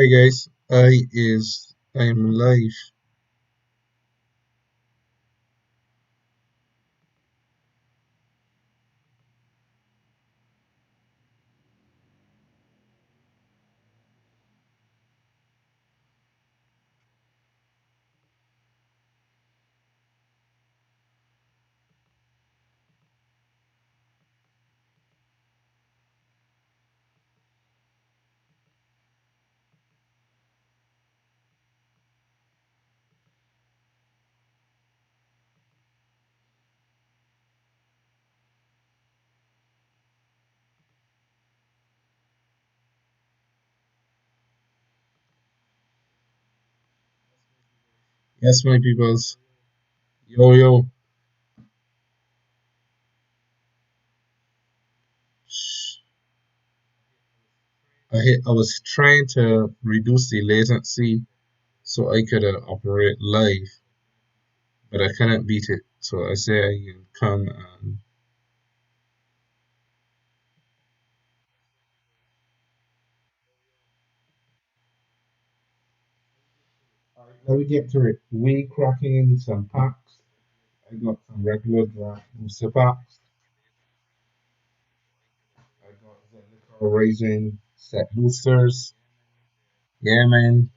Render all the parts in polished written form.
Hey guys, I'm live. Yes, my peoples. Yo yo. Shh. I was trying to reduce the latency so I could operate live, but I couldn't beat it. So I say I can come and let me get to it. We cracking some packs. I got some regular draft booster packs. I got Zendikar raising set boosters. Yeah, man.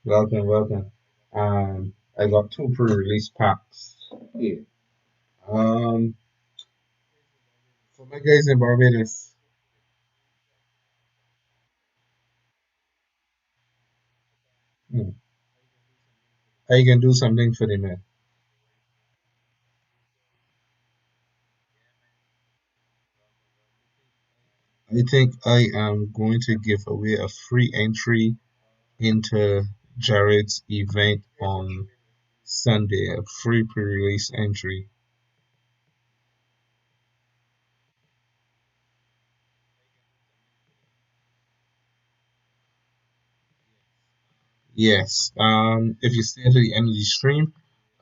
Welcome, welcome. I got two pre-release packs. Yeah. Um, for my guys in Barbados, hmm, I can do something for them, man. I think I am going to give away a free entry into Jared's event on Sunday, a free pre-release entry. Yes. If you stay to the end of the stream,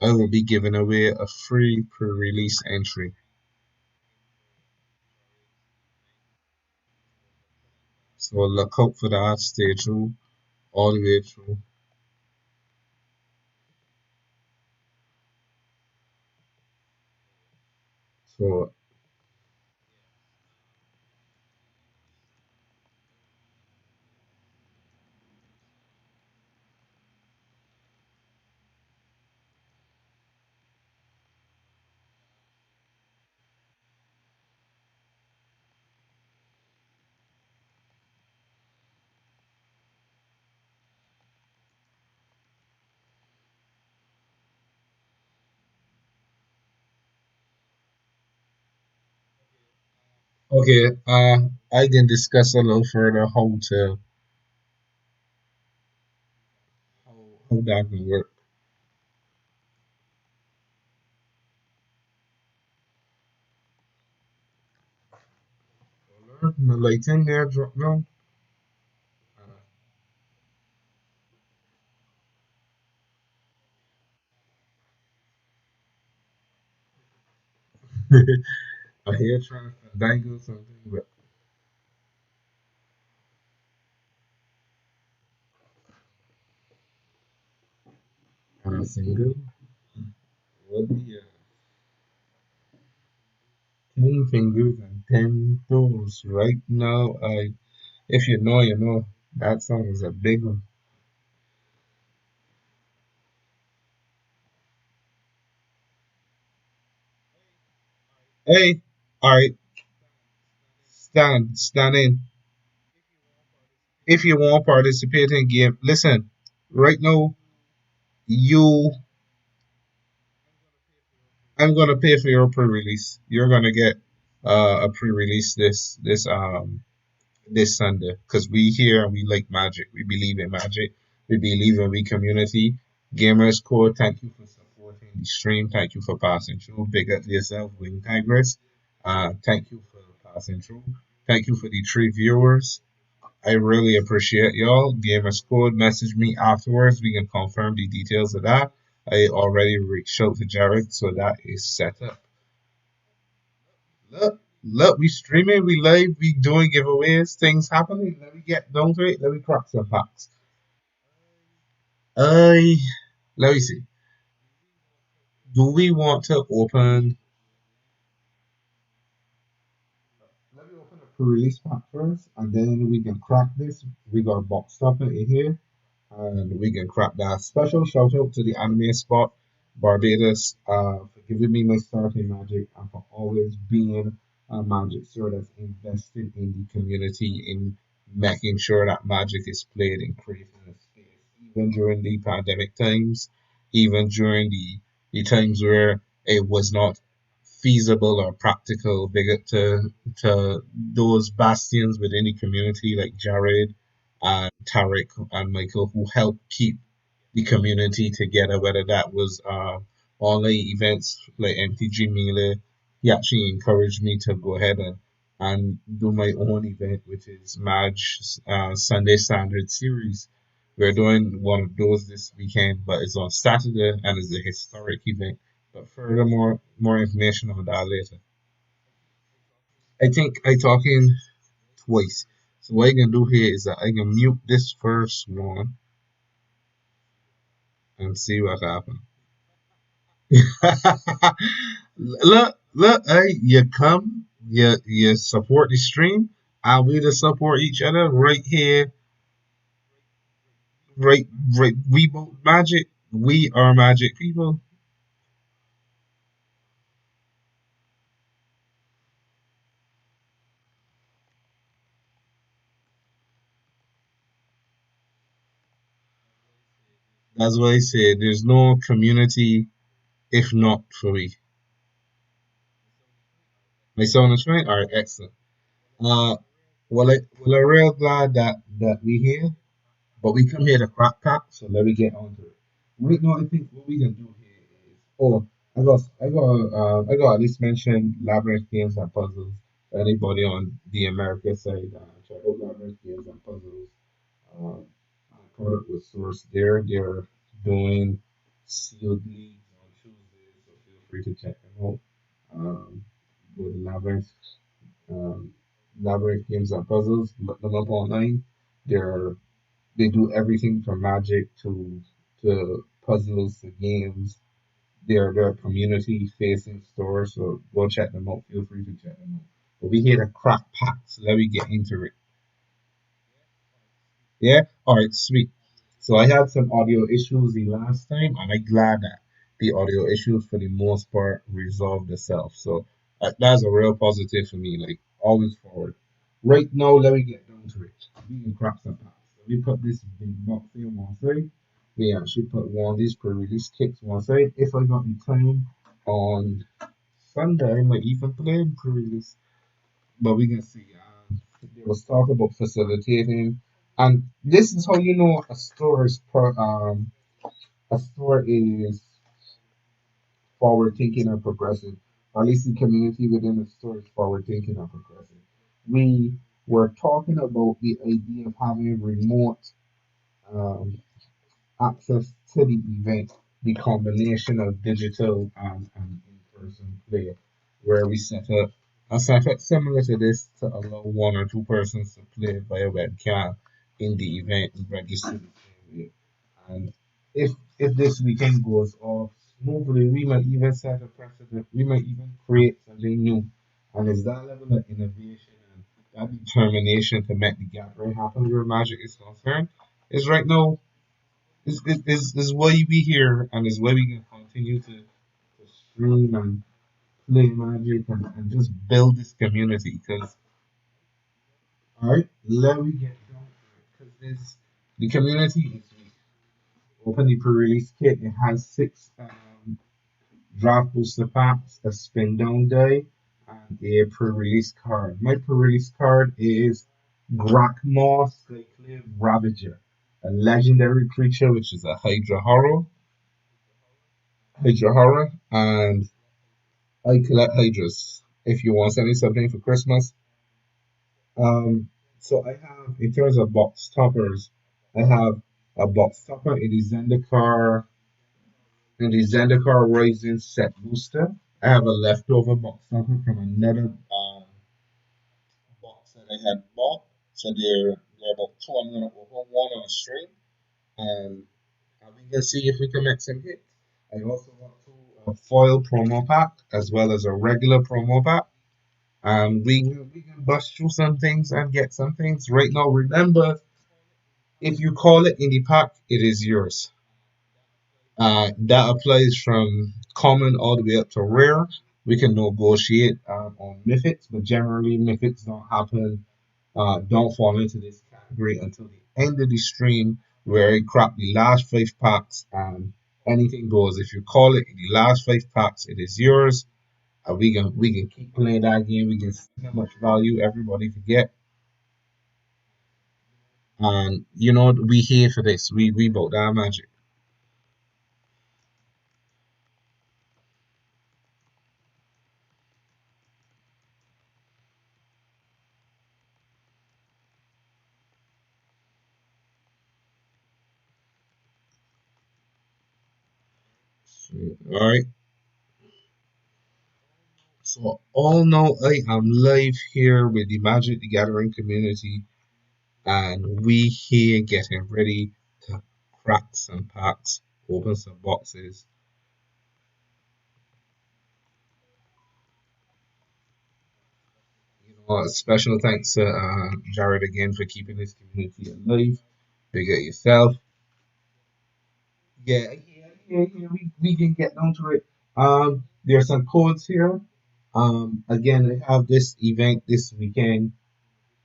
I will be giving away a free pre-release entry. So look out for that. Stay through all the way through. So okay, I can discuss a little further how that can work. My lighting there drop now. I hear trying to dangle something, but single. What the 10 fingers and 10 toes. Right now, if you know, you know. That song is a big one. Hey, all right, stand in. If you want to participate in game, listen. Right now, you, I'm gonna pay for your pre-release. You're gonna get a pre-release this Sunday because we here and we like magic. We believe in magic. We believe in we community. Gamers Core, thank you for supporting the stream. Thank you for passing through. Big up to yourself, Wing Tigress. Thank you for passing through. Thank you for the three viewers. I really appreciate y'all. Gamers Code, message me afterwards. We can confirm the details of that. I already reached out to Jared, so that is set up. Look, we streaming, we live, we doing giveaways, things happening. Let me get down to it. Let me crack some packs. I let me see. Do we want to open? Let me open a pre-release pack first, and then we can crack this. We got a box topper in here, and we can crack that. Special shout out to the anime spot, Barbados, for giving me my start in Magic and for always being a Magic store that's invested in the community, in making sure that Magic is played and creating a space, even during the pandemic times, even during the times where it was not feasible or practical, big up to those bastions within the community like Jared and Tarek and Michael who helped keep the community together, whether that was online events like MTG Melee. He actually encouraged me to go ahead and do my own event, which is Madge Sunday Standard Series. We're doing one of those this weekend, but it's on Saturday and it's a historic event. But furthermore, more information on that later. I think I talking twice. So what I can do here is that I can mute this first one and see what happens. Look, hey, you come, you support the stream, and we to support each other right here, right, right. We both magic. We are magic people. That's why I say there's no community if not for we. My sound is right. All right, excellent. Uh, I'm real glad that we here. But we come here to crack pack, so let me get on to it. Right now, I think what we can do here is, I got at least mention labyrinth games and puzzles. Anybody on the America side, check out labyrinth games and puzzles. Um, product was sourced there. They're doing sealed leagues on Tuesdays, so feel free to check them out. Um, with um, labyrinth games and puzzles, look them up online. They're they do everything from magic to puzzles to games. They're a community facing store, so go check them out. Feel free to check them out. But we here to crack packs. So let me get into it. Yeah? Alright, sweet. So I had some audio issues the last time, and I'm glad that the audio issues for the most part resolved themselves. So that's a real positive for me, like always forward. Right now, let me get down to it. We can crack some packs. So we put this big box here on one side. We actually put one of these pre-release kits one side. If I got the time on Sunday, I might even play pre-release. But we can see. There was talk about facilitating, and this is how you know a store is forward thinking and progressive. Or at least the community within the store is forward thinking and progressive. We were talking about the idea of having remote um, access to the event, the combination of digital and in-person play, where we set up a setup similar to this to allow one or two persons to play via webcam in the event and register the same way. And if this weekend goes off smoothly, we might even set a precedent. We might even create something new. And it's that level of innovation and that determination to make the gathering happen where Magic is concerned is right now is why we here and is why we can continue to stream and play Magic and just build this community. Because all right, let me get down to it. Because this the community is weak. Open the pre-release kit. It has six draft booster packs, a spin down die, and a pre-release card. My pre-release card is Grakmaw Cyclave Ravager, a legendary creature which is a Hydra horror, and I collect Hydras. If you want to send me something for Christmas, so I have in terms of box toppers, I have a box topper in the Zendikar Rising set booster. I have a leftover box topper from another box that I had bought. So they're about two. I'm gonna open one on a string, and We can see if we can make some hits. I also want to a foil promo pack as well as a regular promo pack. We can bust through some things and get some things. Right now, remember, if you call it in the pack, it is yours. That applies from common all the way up to rare. We can negotiate on mythics, but generally mythics don't fall into this category until the end of the stream, where I crack the last five packs and anything goes. If you call it in the last five packs, it is yours. We can keep playing that game. We can see how much value everybody can get, and we here for this. We both that magic. All right. So all now I am live here with the Magic the Gathering community, and we here getting ready to crack some packs, open some boxes. Special thanks to Jared again for keeping this community alive. Big at yourself. Yeah. We can get down to it. There's some codes here. Again, I have this event this weekend.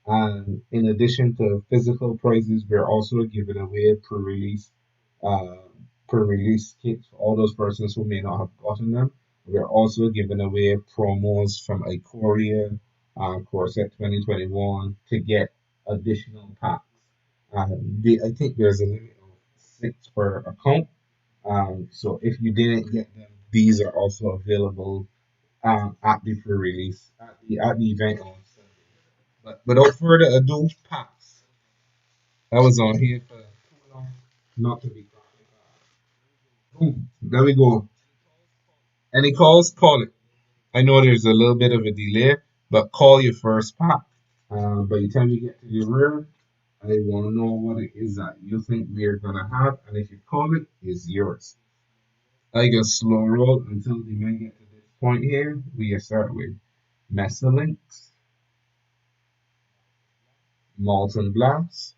And in addition to physical prizes, we're also giving away uh, per-release kits for all those persons who may not have gotten them. We're also giving away promos from Ikoria, Corset 2021 to get additional packs. I think there's a limit of six per account. So if you didn't get them, these are also available at the pre-release at the event on Sunday. But without further ado, Pops. I was on here for too long not to be talking about. Boom. There we go. Any calls? Call it. I know there's a little bit of a delay, but call your first pack. By the time you get to the rear, I want to know what it is that you think we're gonna have, and if you call it, it's yours. I can slow roll until we may get to this point here. We start with Messelinks, Molten Blast,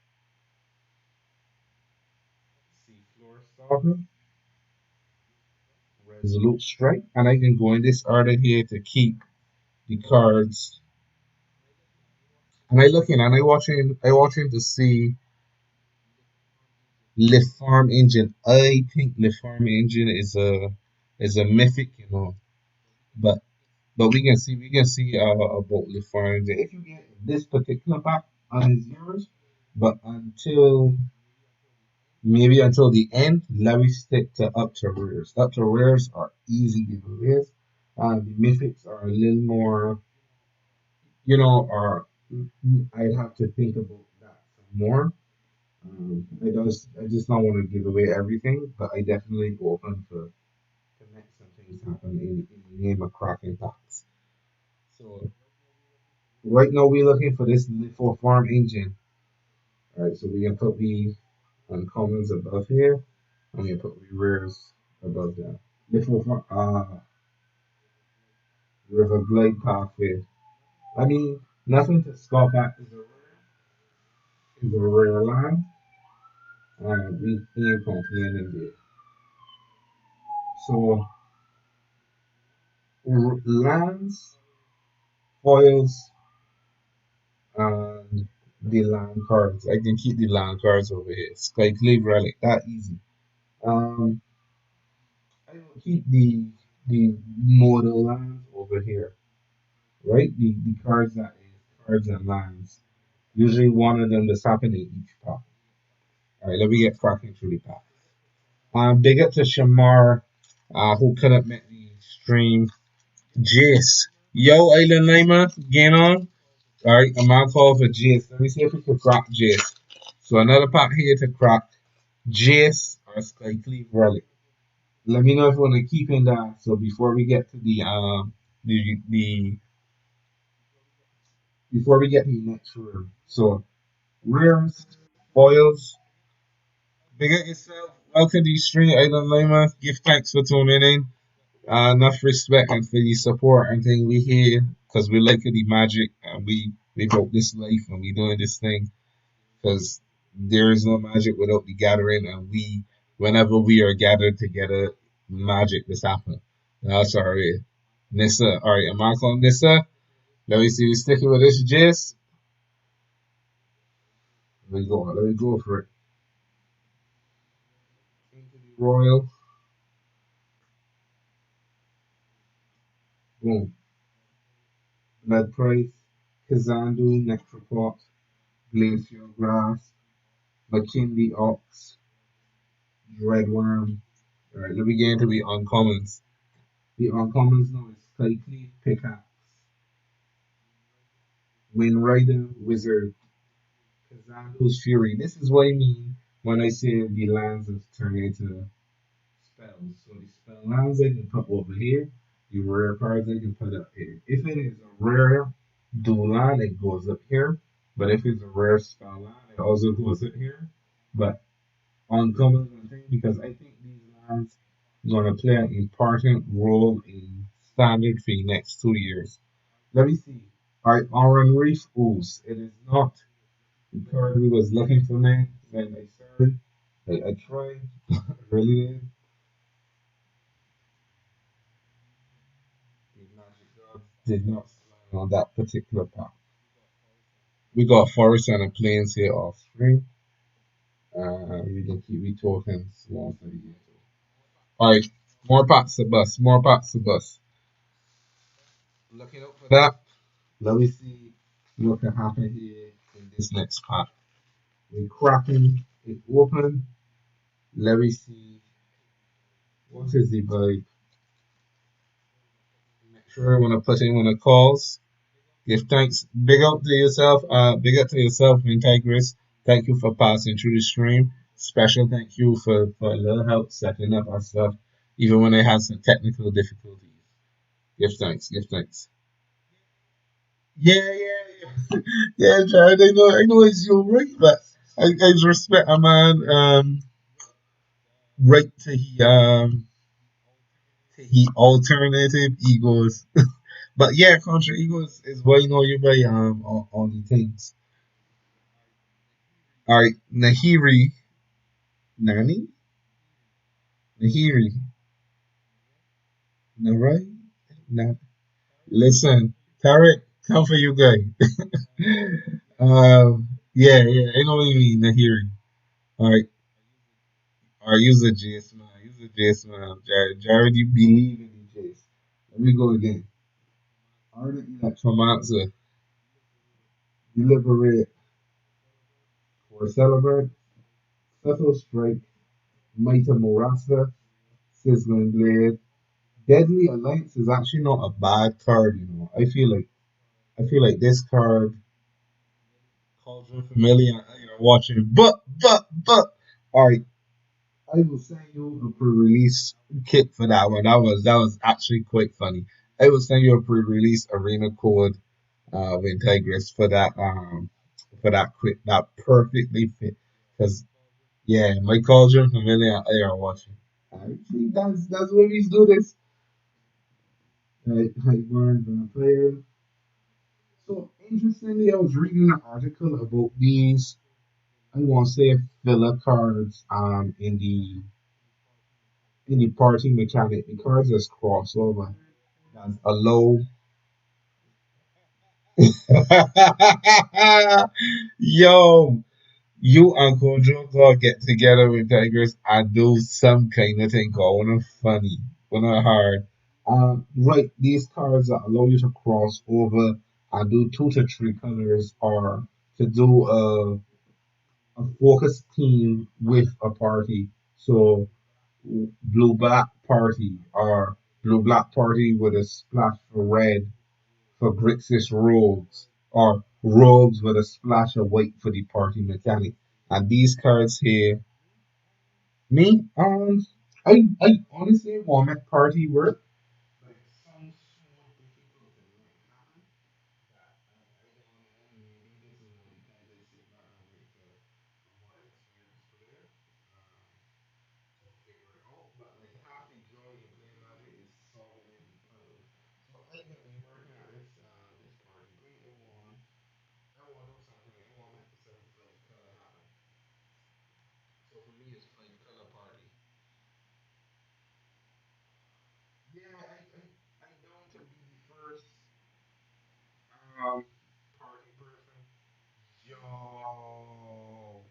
Seafloor Stalker, Resolute Strike, and I can go in this order here to keep the cards. And I looking and I watching to see Lift Farm Engine. I think Lift Farm Engine is a mythic, But we can see about Lift Farm Engine. If you get this particular pack on is yours, but until the end, let me stick to up to rares. Up to rares are easy giveaways. The mythics are a little more, are I'd have to think about that some more. I just don't want to give away everything, but I definitely open to make some things happen in the name of cracking packs. So right now we're looking for this for farm engine. All right, so we can put the uncommons above here. I'm gonna put the rares above that. Little river glide pathway. I mean, nothing to scoff at is a rare line. We ain't complaining there. So lands, foils, and the land cards. I can keep the land cards over here. Skyclave Relic, that easy. Um, I will keep the model lands over here, right? The cards that is cards and lands. Usually one of them that's happening each pack. All right, let me get cracking through the pack. Big up to Shamar, who couldn't make the stream. Jace, yo, Island Lima, get on. All right, I'm on call for Jace. Let me see if we can crack Jace. So another pack here to crack Jace or Skyclave Relic. Let me know if you want to keep in that. So before we get to the before we get to the next room. So rares, foils, big at yourself. Welcome to the stream, Island Lima. Give thanks for tuning in. Enough respect and for the support and thing we here because we like the magic and we built this life and we doing this thing because there is no magic without the gathering and we whenever we are gathered together, magic just happen. That's all right. Nissa, all right, am I calling Nissa? Let me see. We sticking with this gist. Let me go. Let me go for it. Into the Royal. Boom. Lead Price. Kazandu. Necropot. Glacial Grass. McKinley Ox. Dreadworm. Alright, let me get into the uncommons. The uncommons now is Cyclone Pickaxe. Wind Rider Wizard. Kazandu's Fury. This is what I mean when I say the lands have turned into spells. So the spell lands I can put over here. The rare cards I can put up here. If it is a rare dual land, it goes up here. But if it's a rare spell land, it also goes up here. But uncommon thing because I think these lands gonna play an important role in standard for the next 2 years. Let me see. Alright, Oran Reef Ooze. It is not the card we was looking for, man. When I started, I tried, really did. The Magic God did not slide on that particular path. We got Forest and a Plains here off screen. We can keep we talking small for the game. Alright, more packs to bus, more packs to bus. Looking out for that. Let me see what can happen here in this next pack. We're cracking it open. Let me see what is the vibe. Make sure I want to put in one of the calls. Give thanks. Big up to yourself. Big up to yourself, Integris. Thank you for passing through the stream. Special thank you for a little help setting up our stuff, even when I had some technical difficulties. Give thanks. Give thanks. Yeah, yeah, yeah. Yeah, Jared. I know it's your right, but I just respect a man. Right to he alternative egos. But yeah, contra egos is why you know you're very on the things. All right, Nahiri, Nani, Nahiri, Narai, nah. Listen, Tarek, come for you guy. Yeah, yeah, I know what you mean, Nahiri. All right, use a JS man, use a JS man, Jared. Jared, you believe in the JS. Let me go again. Ardent Elect from answer, deliberate or celebrate, subtle strike, Mighty Morasa, Sizzling Blade. Deadly Alliance is actually not a bad card, you know. I feel like this card Cauldron Familiar you're watching. But alright, I will send you a pre-release kit for that one. That was actually quite funny. I will send you a pre-release arena code with Tigris for that quick that perfectly fit. Because yeah, my Cauldron Familiar I are watching. I think that's what we do this. I learned player. So interestingly, I was reading an article about these. I want to say filler cards in the party mechanic. The cards that's crossover. That's a low. Yo, you and Kojo gotta get together with Tigers and do some kind of thing called one of funny, one of hard. Right, these cards that allow you to cross over and do 2 to 3 colors or to do a focus team with a party. So blue black party or blue black party with a splash for red for Grixis rogues or rogues with a splash of white for the party mechanic. And these cards here, me, I honestly want to party work. But it sounds so difficult and like happen that I don't want to maybe this is one kind of sit back and wait for more experience player. party person. Yo. Alright,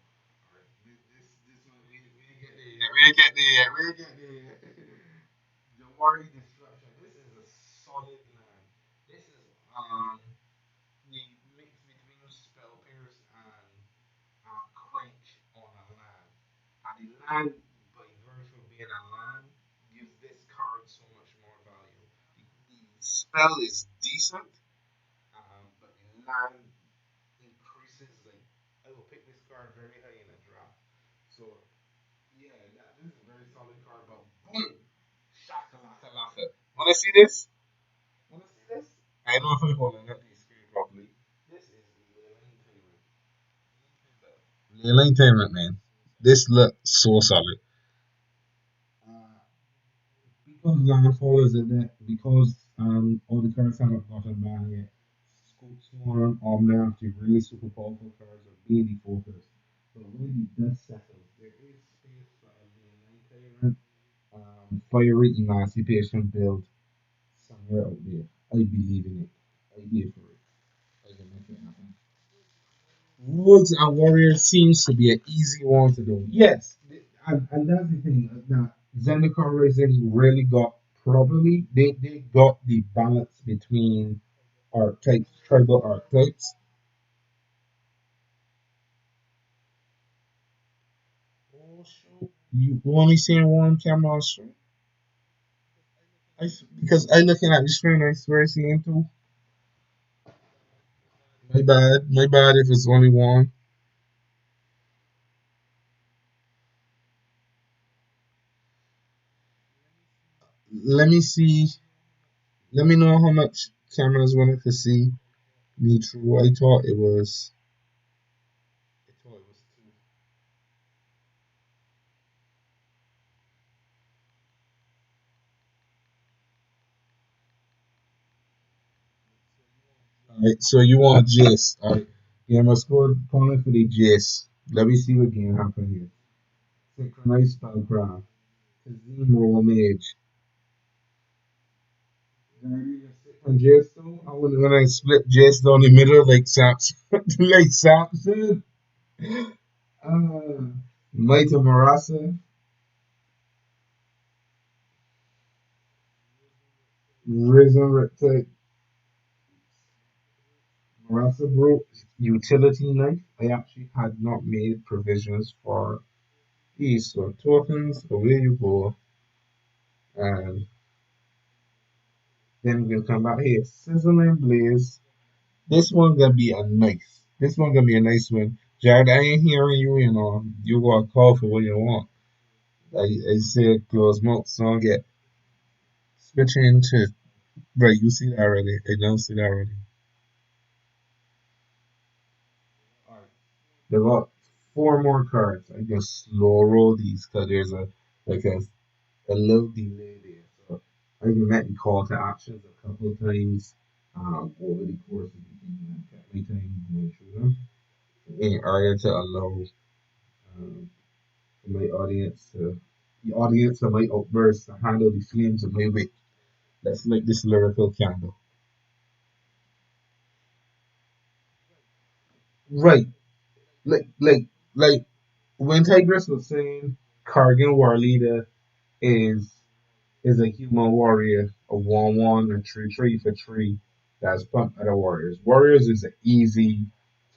this one we ain't get there yet. We ain't get there yet. We ain't get there yet. The Warrior Destruction. This is a solid land. This is the mix between Spell Pierce and Quench on a land. And the land, by virtue of being a land, gives this card so much more value. The spell is decent, but the land increases. Like I will pick this card very high in a draft. So yeah, this is a very solid card. But boom, shakalaka laka. Wanna see this? Wanna see this? I don't know if I'm holding up the screen properly. This is Leyline Tyrant. Leyline Tyrant, man. This looks so solid. Uh, because Landfall is in it, because all the cards haven't gotten banned yet. Scoop Swarm, Omnath, the really super powerful cards are being the focus. But when the dust settles, there is space for a Leyline Tyrant, Fiery Emancipation build somewhere out there. I believe in it. I here for it. I can make it happen. Woods and Warriors seems to be an easy one to do. Yes, and that's the thing that Zendikar Rising really got properly. They got the balance between archetypes, tribal archetypes. Oh shoot! You only seeing one camera on screen? Because I looking at the screen, I swear I seeing two. My bad, my bad. If it's only one, let me see. Let me know how much cameras wanted to see me through. I thought it was two. Alright, so you want Jace. Alright. Yeah, my score calling for the Jace. Let me see what game happen here. Synchronized Spellcraft. Kazim Roll Mage. And Jace though? I wouldn't when I split Jace down the middle like Samson. like Samson. Might of Marasa. Risen Reptile. Marasa broke. Utility Knife. I actually had not made provisions for these. So tokens, away you go. And then we'll come back here. Sizzling Blaze. This one gonna be a nice. This one gonna be a nice one. Jared, I ain't hearing you, you know. You gonna call for what you want. I said close mouth, so I get switching to right, you see that already. I don't see that already. Alright. There got four more cards. I can slow roll these because there's like a little delay there. So I can make the call to actions a couple of times over the course of the game and kept my time going through them in order to allow um, for my audience to the audience of my outbursts to handle the flames of my wit. That's like this lyrical candle. Right. Like like when Tigress was saying Kargan War Leader is is a human warrior, a 1/1, a 3/3 for 3 that's pumped at warriors. Warriors is an easy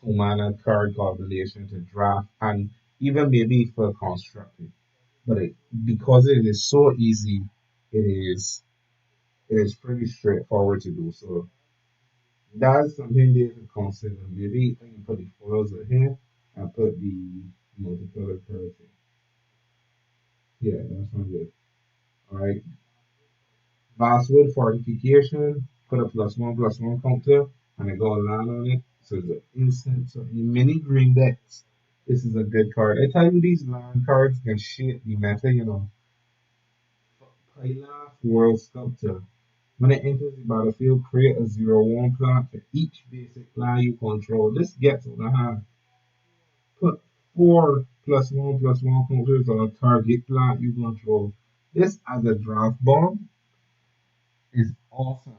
2 mana card combination to draft and even maybe for constructed. But because it is so easy, it is it is pretty straightforward to do. So that's something they can consider. Maybe I can put the foils in here and put the multicolored cards in. Yeah, that's one good. All right. Basswood fortification, put a +1/+1 counter, and I go land on it. So it's an instant. So in many green decks, this is a good card. I tell you, these land cards can shape the meta, you know. Pilaf World Sculptor. When it enters the battlefield, create a 0/1 plant for each basic plant you control. This gets on the hand. Put four +1/+1 counters on a target plant you control. This as a draft bomb is awesome.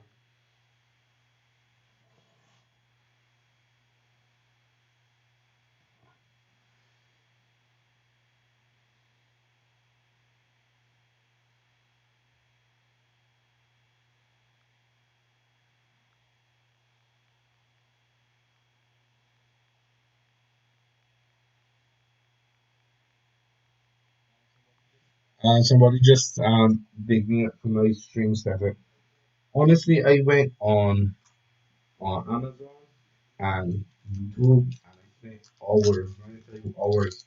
Somebody just big me up for my stream setup. Honestly, I went on Amazon and YouTube, and I spent hours, when I tell you hours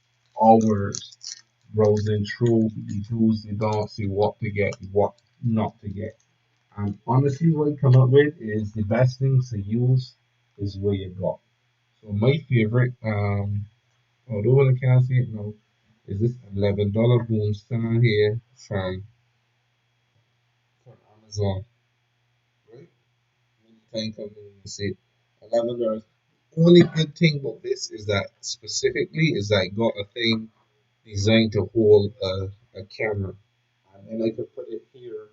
browsing through the tools, the don'ts, see what to get, what not to get. And honestly, what I come up with is the best things to use is what you got. So my favorite, although I can't see it now, is this $11 boom stand here from Amazon, right? Many time company you see $11. Only good thing about this is that specifically is that I got a thing designed to hold a camera, and then I could put it here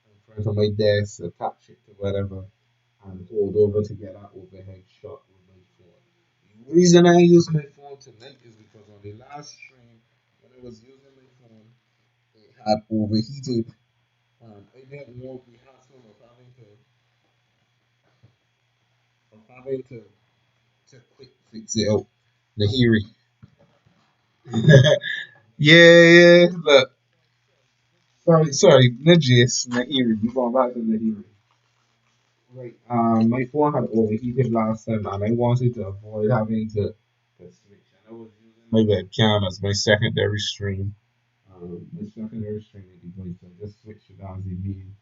in front of my desk, attach it to whatever, and hold over to get that overhead shot with my phone. The reason I use my phone tonight is because on the last stream, when I was using my phone, it had overheated, and I didn't want the hassle of having to quick fix it out. Nahiri. Yeah, yeah. Look, sorry, Najis, Nahiri. You going back to Nahiri. Right. My phone had overheated last time, and I wanted to avoid having to switch. And I was using my webcam as my secondary streaming device. So I just switched it as the main.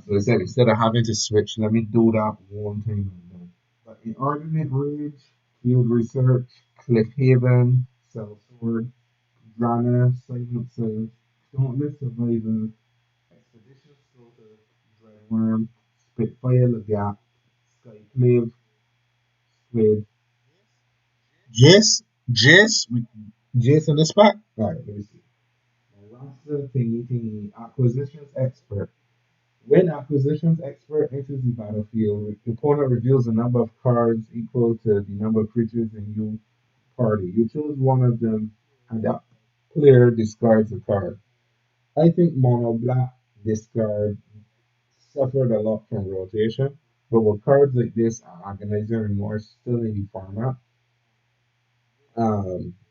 So I said instead of having to switch, let me do that one time and done. But in Ordnance Ridge, Field Research, Cliff Haven, Sellsword, Grana, Silencer, Dauntless Survivor, Expedition Slaughter, Dreadworm, Spitfire Legat, Skyclave, Squid, Jess, Jess in the spot. All right, let me see. Rasta Thingy Acquisitions Expert. When Acquisitions Expert enters the battlefield, the opponent reveals a number of cards equal to the number of creatures in your party. You choose one of them, and that player discards a card. I think Mono Black discard suffered a lot from rotation, but with cards like this, Organizer and more still in the format,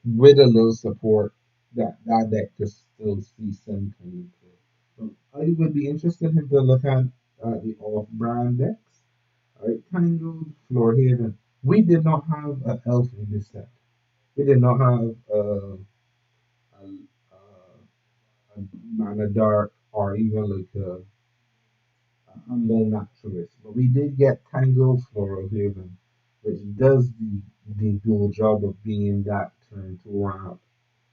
with a little support, that deck could still see some kind of play. So I would be interested in to look at the off-brand decks. Right, Tangled, Floorhaven. We did not have an elf in this set. We did not have a mana dark or even like a humble naturalist. But we did get Tangled Floral Haven, which does the dual job of being that turn to ramp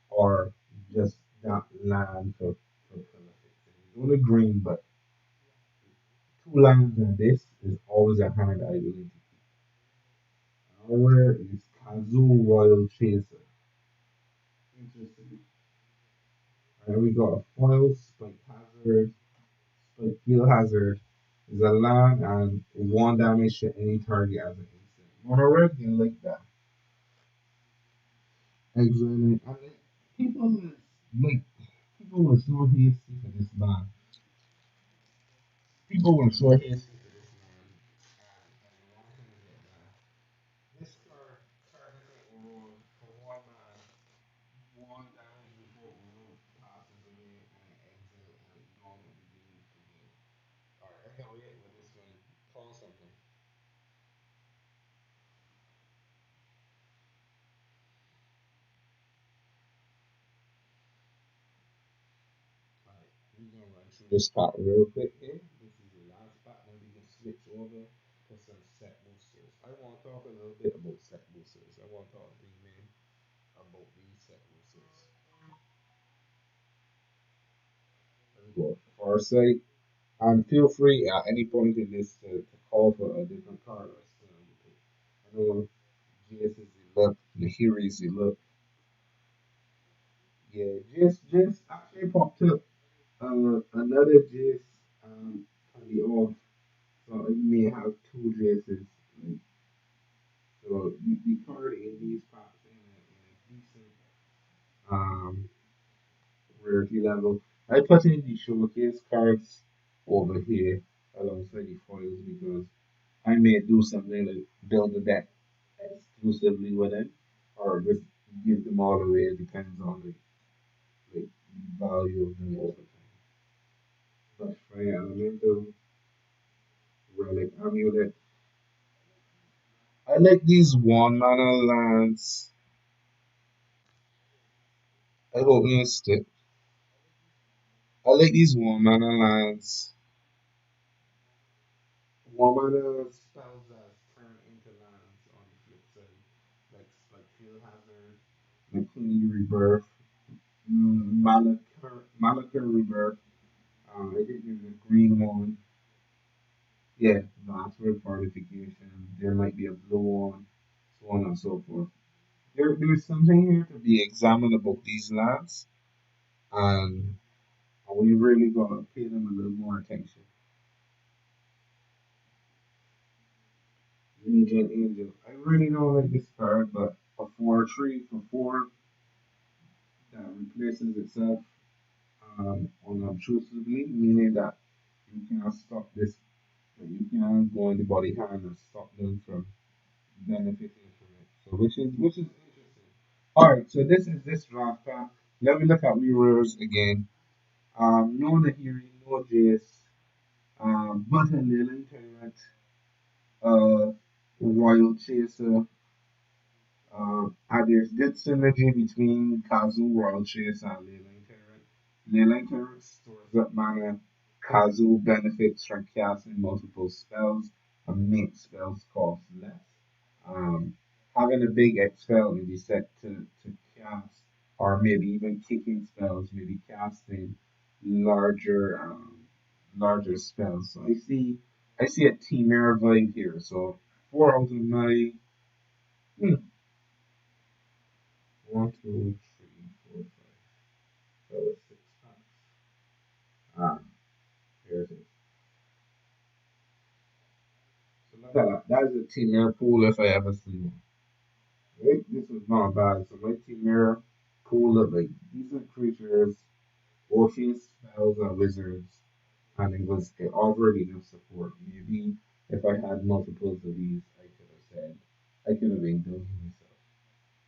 or just that land for fixing. It's only green, but two lands in this is always a hand I will need to keep. Our is Kazoo Royal Chaser. Interesting. And we got a foil, Spike Hazard, Spike Field Hazard is a land and one damage to any target as an instant. Mono red, you like that. Excellent. I mean, people is like people were so hasty for this ban. People were so hasty for this ban. And wanting to get banned. This card doesn't roll for one man, one damage before Uru passes away and an exile and none of the game to game. Alright, I can't wait with this one. Call something. Alright, we're gonna run through this part real quick here. This is the last part, then we can switch over to some set boosters. I want to talk a little bit about set boosters. I want to talk to you, man, about these set boosters. Let me go Farsight. And feel free at any point in this to call for a different card or something you pick. I know GS is the look, Nahiri is the look. Yeah, just actually popped up another GS on the off. So it may have two dresses. Like, so the card in these packs in a decent um rarity level. I put in the showcase cards over here alongside the foils because I may do something like build a deck exclusively with it or just give them all away. It depends on value of them over time. But Fire Elemental, Relic Amulet. I like these one mana lands. I hope you stick. I like these one mana lands. One mana spells that turn into lands on the flip side. Like Field Hazard, like Clean Rebirth, Malachor Rebirth. I think there's a green one. Yeah, Knoxford Fortification. There might be a blue one, so on and so forth. There's something here to be examined about these lands, and we really gotta pay them a little more attention. Legion Angel. I really don't like this card, but a 4/3 for 4 that replaces itself unobtrusively, meaning that you can't stop this, that you can't go in the body hand and stop them from benefiting from it. So which is interesting. All right, so this is this draft pack. Let me look at reruns again. No Nahiri, no Jace, but a Leyline Tyrant, Royal Chaser. There's good synergy between Kazu, Royal Chase, and Leyline Tyrant. Leyline Tyrant stores up mana. Kazu benefits from casting multiple spells and makes spells cost less. Um, Having a big X spell in the set to cast, or maybe even kicking spells, maybe casting larger larger spells. So I see a Temur vibe here. So 4 out of 9. Hmm, 1, 2, 3, 4, 5. That was 6 packs. Ah, here it is. So look at that. That is a Temur pool if I ever see one. Right? This was not bad. So my Temur pool of like decent creatures, Orpheus spells and wizards, and it offered enough support. Maybe if I had multiples of these, I could have said I could have indulged myself.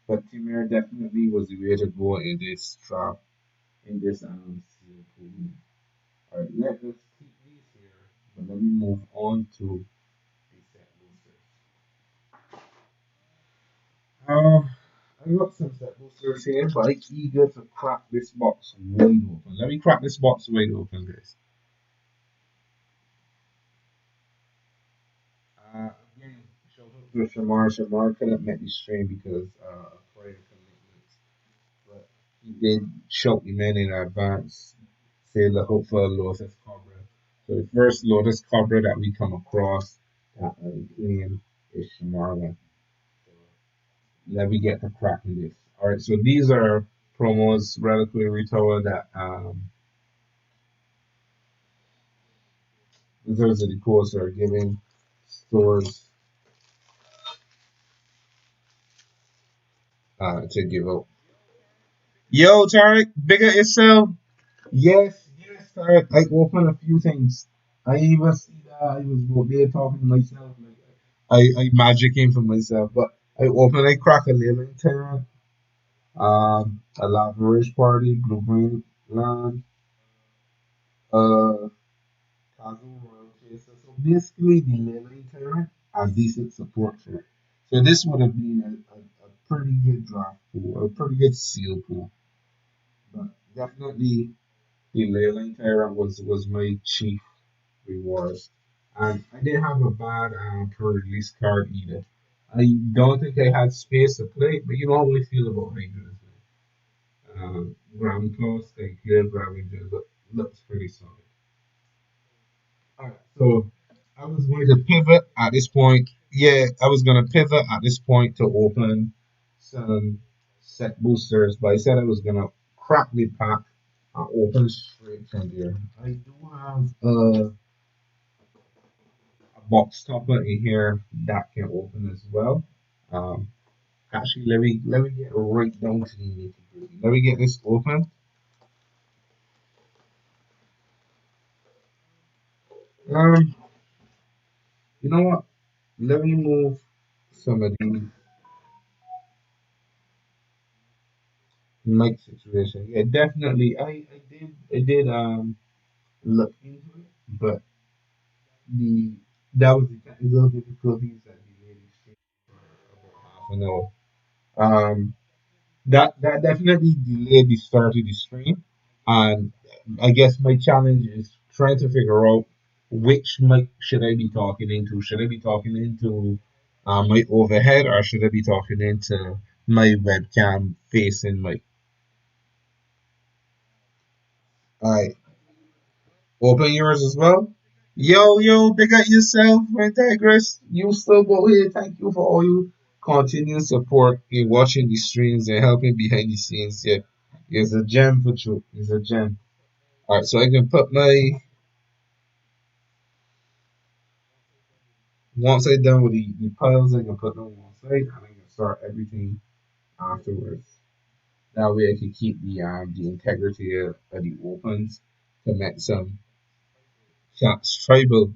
But Timur definitely was the way to go in this draft, in this seal pool. Alright, let's keep these here, but let me move on to the set boosters. I got some set boosters here, but I'm eager to crack this box wide open. Let me crack this box wide open, guys. Again, shout out to Shamar. Shamar couldn't make the stream because of prior commitments, but he did shout me in advance. Say the hope for a Lotus Cobra. So the first Lotus Cobra that we come across that I claim is Shamarla. So let me get to cracking this. All right, so these are promos relatively retail that Wizards of the Coast are giving stores to give out. Yo, Tarek, bigger itself. Yes, Tarek. I opened a few things. I even see that I was there talking to myself. Like I magic came for myself, but I opened a crack a little Terran, a Lavish Party, Blue Green Land, uh, Kazu Royal Chaser. So basically, the Lily Terran has decent support for it. So this would have been a pretty good draft pool, a pretty good seal pool, but definitely the Leyline Tyrant was my chief reward. And I didn't have a bad per release card either. I don't think I had space to play, but you know how we feel about Rangers. Ground Claws, they clear Ravager looks pretty solid. Alright, so I was going to pivot at this point. Yeah, I was going to pivot at this point to open some set boosters, but I said I was going to crack the pack and open straight from there. I do have a box topper in here that can open as well. Um, Actually, let me get right down to the nitty gritty. Let me get this open. Um, you know what? Let me move some of these. Mike situation. Yeah, definitely. I did look into it, but the that was the technical difficulties that delayed the stream for about half an hour. Um, that definitely delayed the start of the stream, and I guess my challenge is trying to figure out which mic should I be talking into. Should I be talking into my overhead, or should I be talking into my webcam facing my? I open yours as well. Yo, big up yourself, man. Tigress. You still go here. Thank you for all you continued support in watching the streams and helping behind the scenes. Yeah, it's a gem for you. It's a gem. All right, so I can put my once I done with the piles, I can put them on one side and I can start everything afterwards. That way, I can keep the integrity of the opens to make some shots tribal.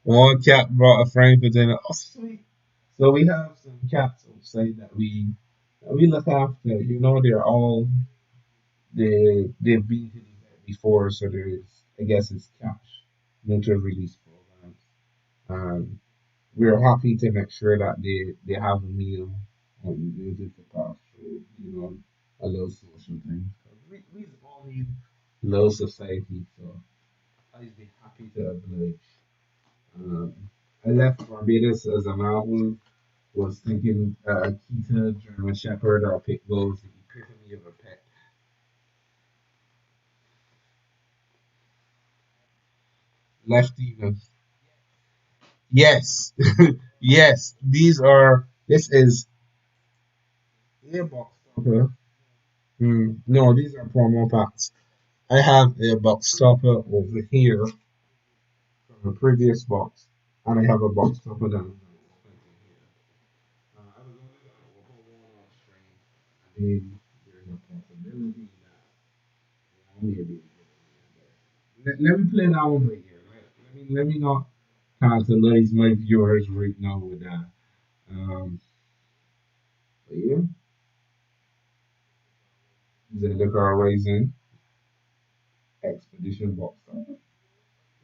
One cat brought a frame for dinner. Oh, sweet. So we have some cats outside that we look after. You know, they've been to the vet before, so there's I guess it's cash motor release programs. Um, we're happy to make sure that they have a meal and visit the pass through, a little social thing. We all need low society, so I'd be happy to oblige. Um, I left Barbados as a man who was thinking Akita, German Shepherd, or Pit Bull was the epitome of a pet. Left even. Yes, yes. This is earbox stopper. No, these are promo packs. I have a box stopper over here from a previous box, and I have a box stopper down here. I was only going to open one on stream, and then there's a possibility that I may be let me play that one by ear. Let me not tantalize my viewers right now with that. But yeah, Zendikar Rising Expedition box stopper.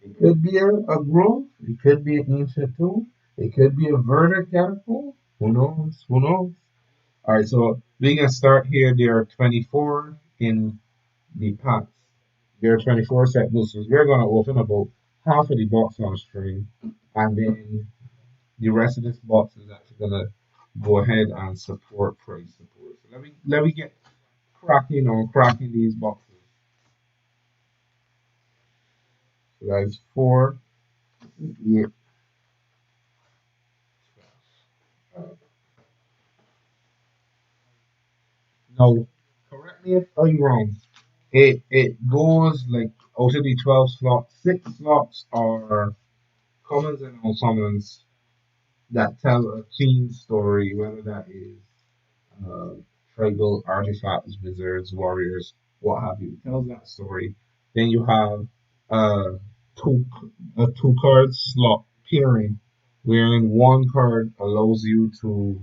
It could be a growth. It could be an ancient tool. It could be a verdict catapult. Who knows? Who knows? All right, so we can start here. There are 24 in the packs. There are 24 set boosters. We're going to open about half of the box on stream, and then the rest of this box is actually going to go ahead and support price support. So let me get cracking on cracking these boxes. So that's 4, 8. Uh, no, correct me if I'm wrong. It goes like out of the 12 slots, 6 slots are commons and uncommons that tell a theme story, whether that is uh, tribal artifacts, wizards, warriors, what have you. It tells that story. Then you have uh, two a 2 card slot pairing, wherein one card allows you to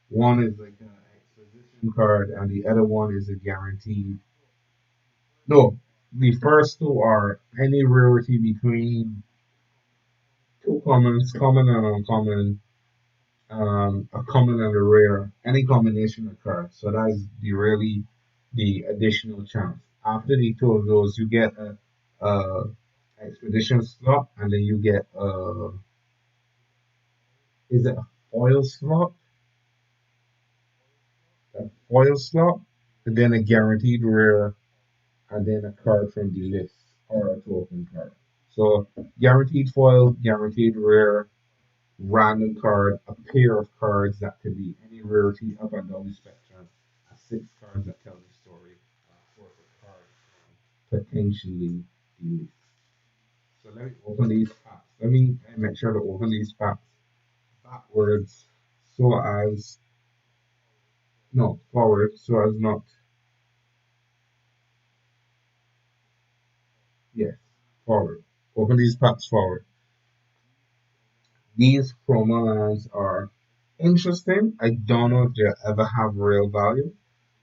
one is like an exposition card and the other one is a guaranteed. No, the first two are any rarity between two commons, common and uncommon, a common and a rare, any combination of cards. So that's really the additional chance. After the two of those, you get a expedition slot, and then you get is it a foil slot? A foil slot, and then a guaranteed rare, and then a card from the list or a token card. So guaranteed foil, guaranteed rare, random card, a pair of cards that could be any rarity up and down the spectrum, and 6 cards that tell the story, for the card from potentially the list. So let me open these packs. Let me make sure to open these packs backwards so as no forward so as not yes forward. Open these packs forward. These promo lines are interesting. I don't know if they'll ever have real value.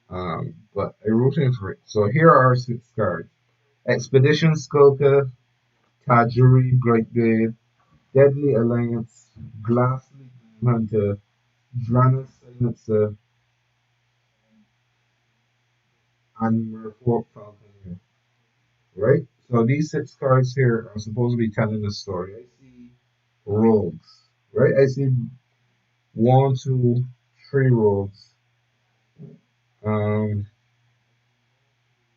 But I wrote in for it. So here are our six cards: Expedition Skulker, Tajiri Greatbeard, Deadly Alliance, Glassly Hunter, Drana Silencer, and Merfolk Falconer. Right? So these six cards here are supposed to be telling a story. I see rogues, right? I see one, two, three rogues. Um,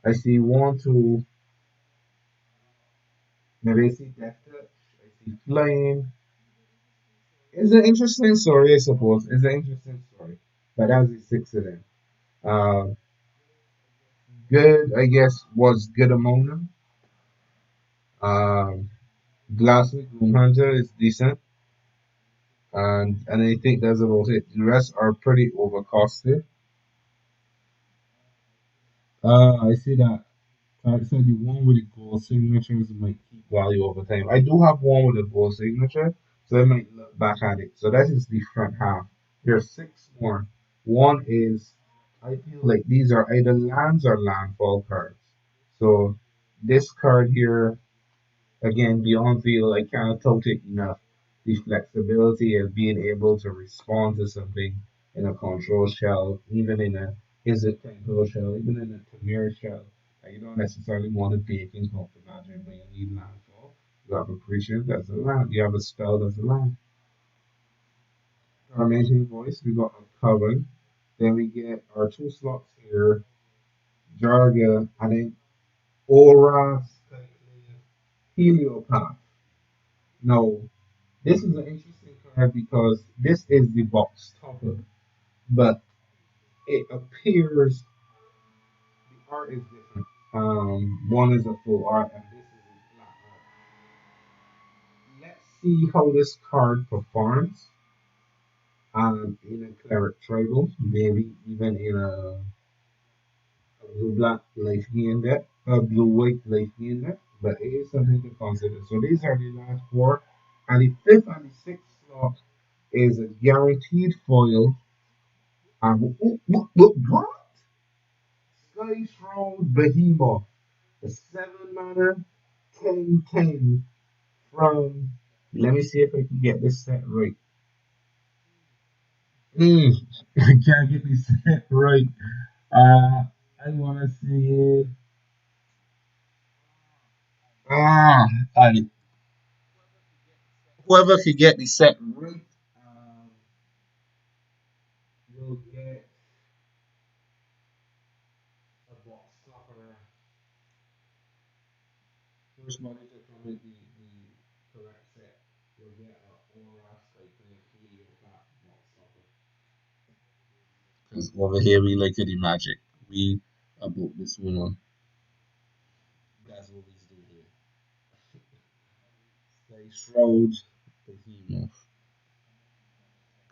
I see one, two, maybe I see death touch. I see flying. It's an interesting story, I suppose. It's an interesting story. But that's the six of them. Uh, good, I guess, was good among them. Um, Glassy Gloom Hunter is decent. And I think that's about it. The rest are pretty overcosted. I see that. I said the one with the gold signatures might keep value over time. I do have one with a gold signature, so I might look back at it. So that is the front half. There's six more. One is, I feel like these are either lands or landfall cards. So this card here, again, beyond feel, I can't tout it enough. The flexibility of being able to respond to something in a control shell, even in a is it control shell, even in a Tamir shell. Like, you don't necessarily want to bake into the magic, but you need landfall. You have a creature that's a land. You have a spell that's a land. Our amazing voice, we got a coven. Then we get our two slots here, Jarga, and then Aura, Heliopath. No, this is an interesting card because this is the box topper, but it appears the art is different. One is a full art and this is a flat art. Let's see how this card performs in a cleric tribal, maybe even in a blue black life gain deck, a blue white life gain deck, but it is something to consider. So these are the last four, and the fifth and the sixth slot is a guaranteed foil. What? Sky Shroud Behemoth, the 7 mana 10/10 from. Let me see if I can get this set right. Mm, I can't get this set right. I want to see. Ah, I, whoever could get the set right will get a box topper. First money to come with the correct set will get a Aura Cycling Helio Flat box topper. Because over here we like to the magic. We about this one. That's what we do here. Stay Shroud, Behemoth.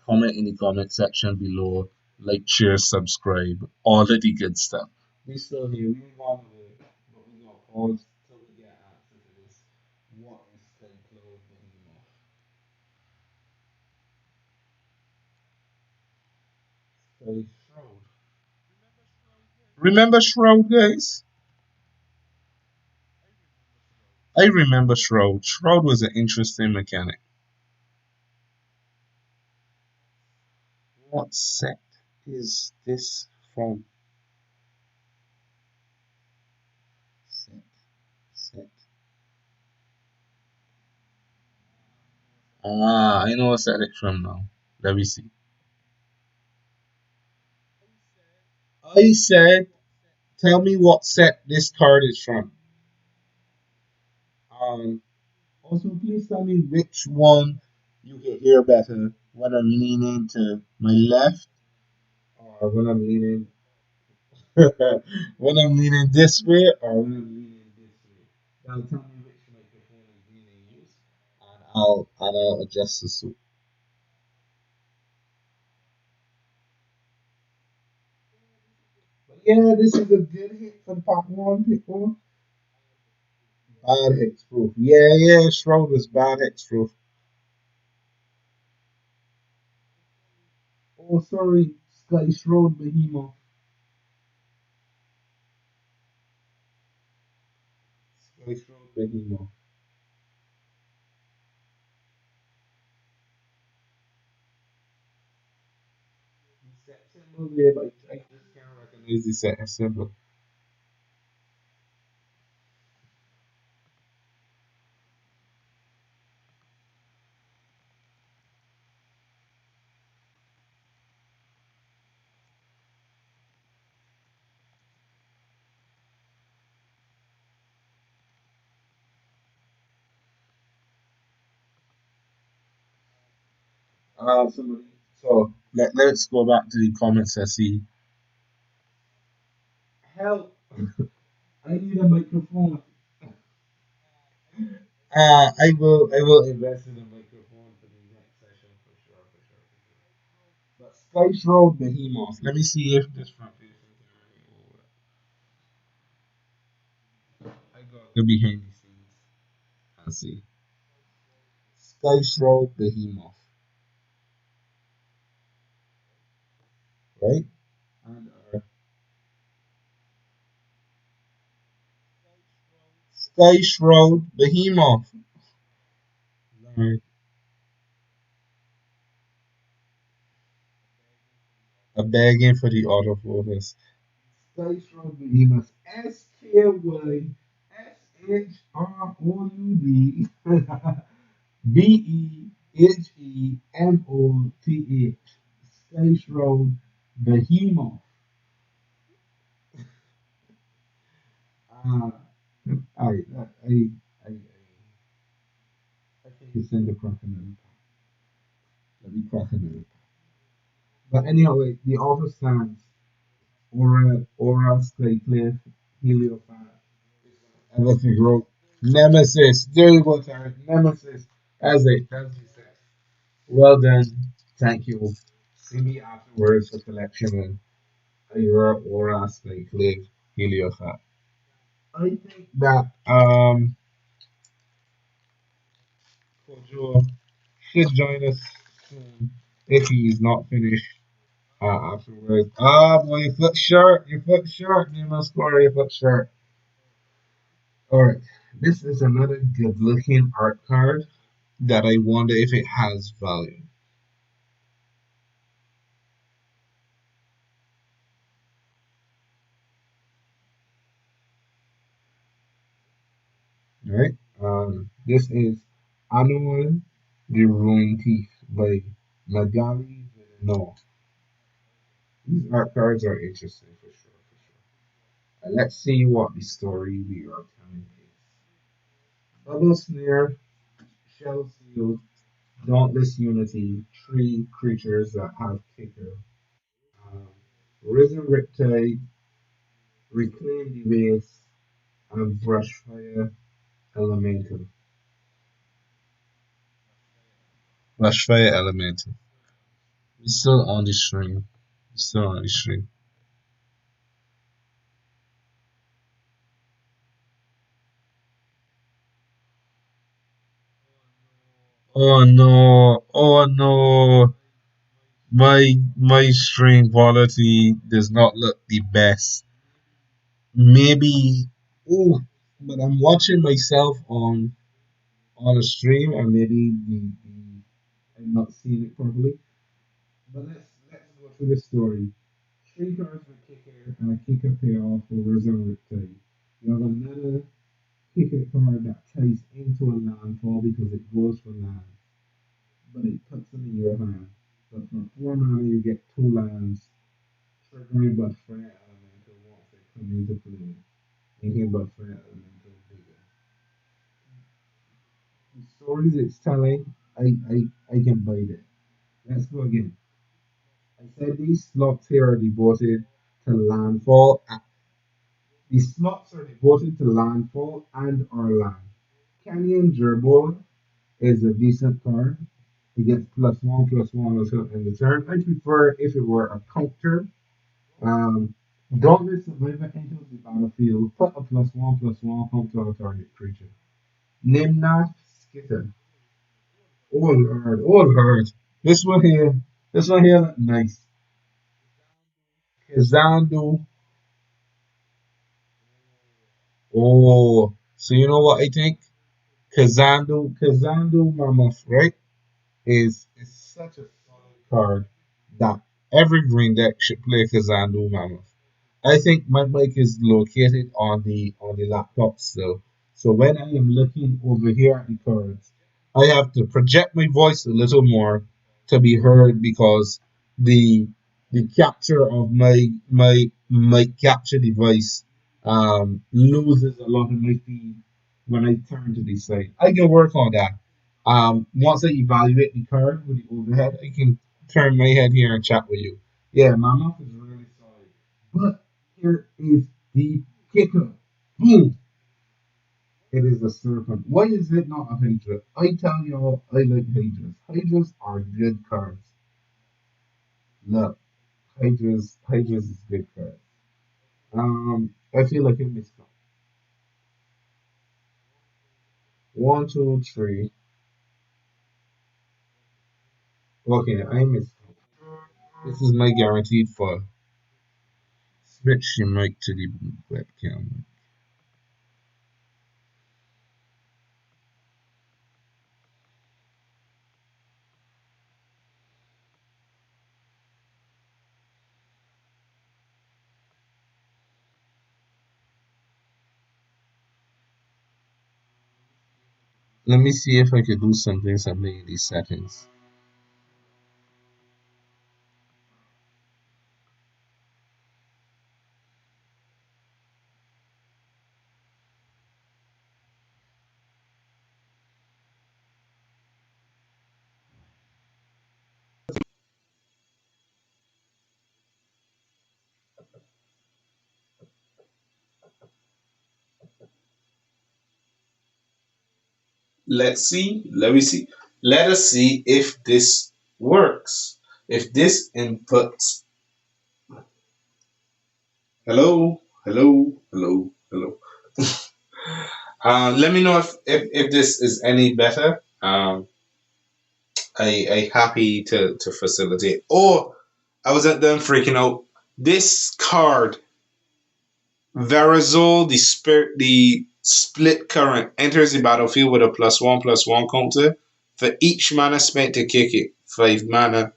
Comment in the comment section below. Like, share, subscribe, all of the good stuff. We still here. We ain't gone away, but we gonna pause till we get answer to this. What is Stay Close Behemoth? Stay Shroud. Remember Shroud, guys? I remember Shroud. Shroud was an interesting mechanic. What set is this from? Set, set. Ah, I know what set it's from now. Let me see. I said, tell me what set this card is from. Um, Also, please tell me which one you can hear better. When I'm leaning to my left, or when I'm leaning, when I'm leaning this way, or when I'm leaning this way. That'll tell me which microphone is being used, and I'll adjust the suit. But yeah, this is a good hit for the Pokemon people. Bad hexproof. Yeah, yeah, Shroud was bad hexproof. Oh, sorry, Sky Shroud Behemoth. Sky-Road Behemoth. The set symbol there, but I just can't recognize the set symbol. Somebody. So let's go back to the comments and see. Help! I need a microphone. I will invest in a microphone for the next session for sure, for sure, for sure. But Spice Road Behemoth. Let me see if this front facing camera. I got the behind the scenes. Let's see. Spice Road Behemoth, right? And Spice Road Behemoth. Right. A begging for the autofocus. Spice Road Behemoth. SKYSHROUD BEHEMOTH. Space Road Behemoth. Uh, I think it's in the crocodile. Let me crocodile. But anyhow, the author stands Aura, Skycliff, Heliophat, Everything Road, Nemesis. There you go, Tarek. Nemesis. As he said. Well done. Thank you. See me afterwards for collection and Aura, Skycliff, Heliophat. I think that Kojo should join us soon if he is not finished afterwards. Ah, boy, your foot short, you must score your foot short. Alright, this is another good looking art card that I wonder if it has value. Alright, this is Annual the Ruined Thief by Magali Villeneuve. These art cards are interesting for sure, for sure. Let's see what the story we are telling is. Bubble Snare, Shell Seal, Dauntless Unity, three creatures that have kicker. Um, Risen Riptide, Reclaim the Base, and Brushfire Elemental. Brushfire Elemental. We're still on the string. We're still on the string. Oh no! Oh no! My string quality does not look the best. Maybe, oh, but I'm watching myself on a stream, and maybe I'm not seeing it properly. But let's go through the story. Three cards for kicker and a kicker payoff for Risen Riptide. You have another kicker card that ties into a landfall because it goes for land, but it puts them in your hand. But for 4 mana, you get two lands, triggering but Fire Elemental once they come into play, making but Fire Elemental bigger. The stories it's telling, I can bite it. Let's go again. I said these slots here are devoted to landfall. These slots are devoted to landfall and or land. Canyon Gerbil is a decent card. It gets +1/+1 until end of turn. I prefer if it were a counter. Um, don't let survivor enters the battlefield. Put a +1/+1 counter on target creature. Nimnath Skitter. Oh Lord. This one here, this one here, nice. Kazandu. Oh. So you know what I think? Kazandu Mammoth, right? Is such a solid card that every green deck should play Kazandu Mammoth. I think my mic is located on the laptop still. So when I am looking over here at the cards, I have to project my voice a little more to be heard because the the capture of my capture device loses a lot of my feed when I turn to the side. I can work on that. Once I evaluate the card with the overhead, I can turn my head here and chat with you. Yeah, my mouth is really solid. But here is the kicker. Boom! It is a serpent. Why is it not a Hydra? I tell y'all, I like Hydras. Hydras are good cards. Look, Hydras is good cards. I feel like I missed one. One, two, three. Okay, I missed one. This is my guaranteed for switch your mic to the webcam. Let me see if I could do something in these settings. Let's see. Let me see. Let us see if this works. If this inputs. Hello, hello, hello, hello. Let me know if this is any better. I happy to facilitate. Or I was at them freaking out. This card, Verazol, the split current, enters the battlefield with a +1/+1 counter. For each mana spent to kick it, 5 mana.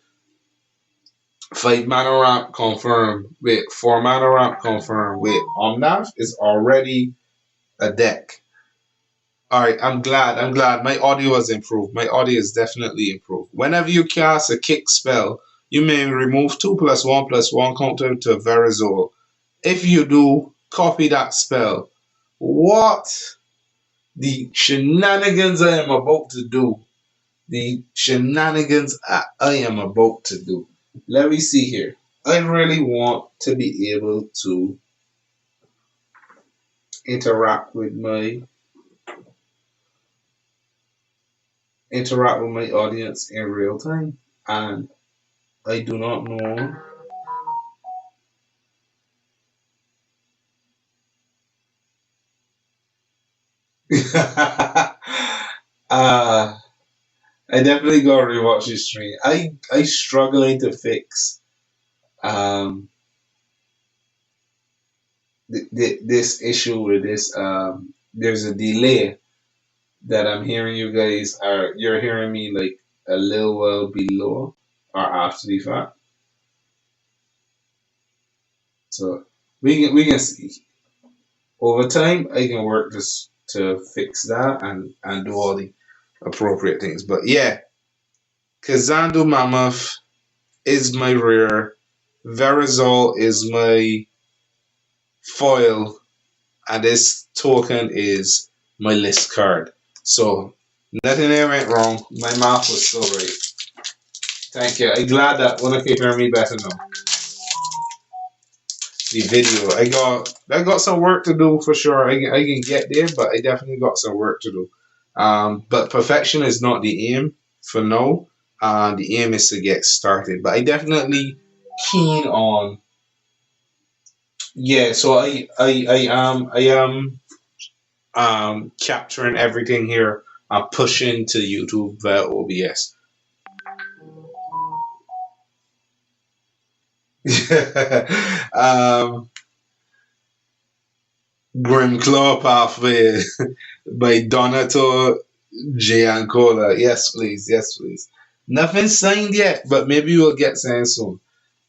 5 mana ramp confirmed with 4 mana ramp confirmed with Omnath is already a deck. Alright, I'm glad. My audio has improved. My audio is definitely improved. Whenever you cast a kick spell, you may remove 2/1/1 counter to Verazol. If you do, copy that spell. What the shenanigans I am about to do. The shenanigans I am about to do. Let me see here. I really want to be able to interact with my audience in real time, and I do not know. uh, I definitely gotta rewatch this stream. I struggling to fix um this issue with this there's a delay that I'm hearing you guys are you're hearing me like a little while below or after the fact. So we can see over time I can work this to fix that and do all the appropriate things. But yeah, Kazandu Mammoth is my rare. Verazol is my foil, and this token is my list card. So nothing there went wrong. My math was so right. Thank you. I'm glad that one can hear me better now. The video. I got some work to do for sure. I can get there, but I definitely got some work to do. But perfection is not the aim for now. The aim is to get started. But I definitely keen on yeah. So I am capturing everything here. I'm pushing to YouTube via OBS. um, Grimclaw Pathway by Donato Giancola. Yes, please. Yes, please. Nothing signed yet, but maybe we'll get signed soon.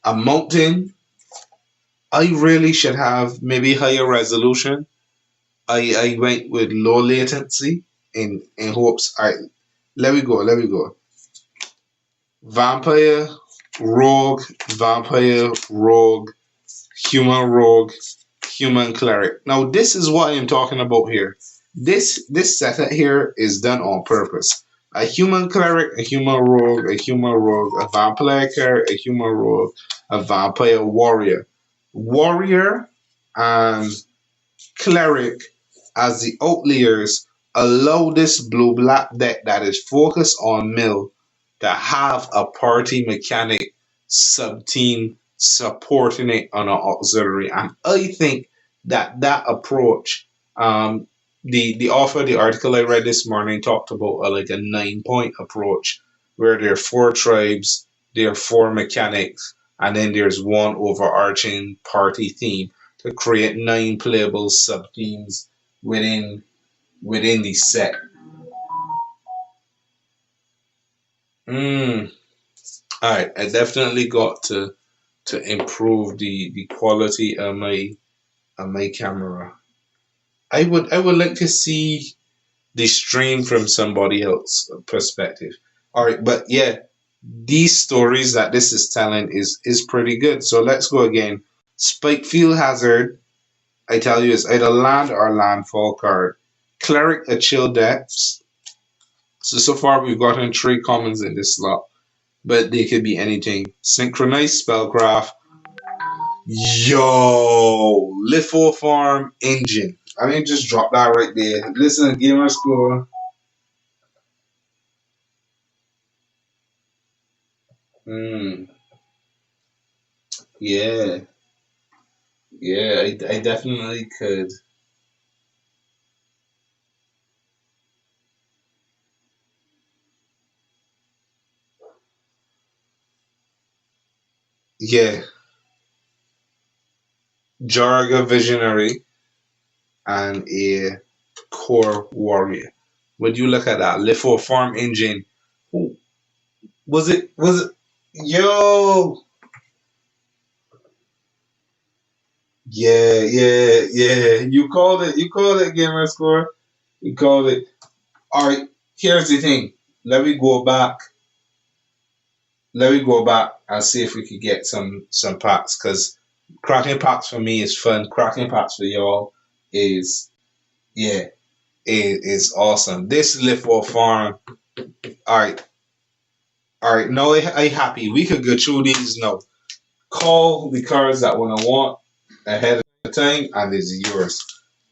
A mountain. I really should have maybe higher resolution. I went with low latency in hopes. All right, let me go. Let me go. Vampire, rogue, vampire, rogue, human rogue, human cleric. Now this is what I'm talking about here. This setup here is done on purpose. A human cleric, a human rogue, a vampire cleric, a human rogue, a vampire warrior. Warrior and cleric as the outliers allow this blue black deck that is focused on mill to have a party mechanic sub team supporting it on an auxiliary. And I think that that approach, the author, the article I read this morning talked about like a 9 point approach where there are four tribes, there are four mechanics, and then there's one overarching party theme to create nine playable sub themes within the set. Mm. All right, I definitely got to improve the quality of my camera. I would like to see the stream from somebody else perspective. All right, but yeah, these stories that this is telling is pretty good. So let's go again. Spikefield Hazard, I tell you, is either land or landfall card. Cleric a chill depths. So far we've gotten three commons in this slot, but they could be anything. Synchronized spellcraft. Yo, Litho Farm Engine. I mean, just drop that right there. Listen, gamer score. Mm, yeah, yeah, I definitely could. Yeah, Jarga Visionary and a Core Warrior. Would you look at that? Litho Farm Engine. Ooh, was it? Yo, yeah. You called it. You called it, gamer score. You called it. All right. Here's the thing. Let me go back. Let me go back and see if we could get some packs because cracking packs for me is fun. Cracking packs for y'all is yeah, is awesome. This live for farm. All right, all right. No, I happy. We could go through these now. Call the cards that when I want ahead of time, and it's yours.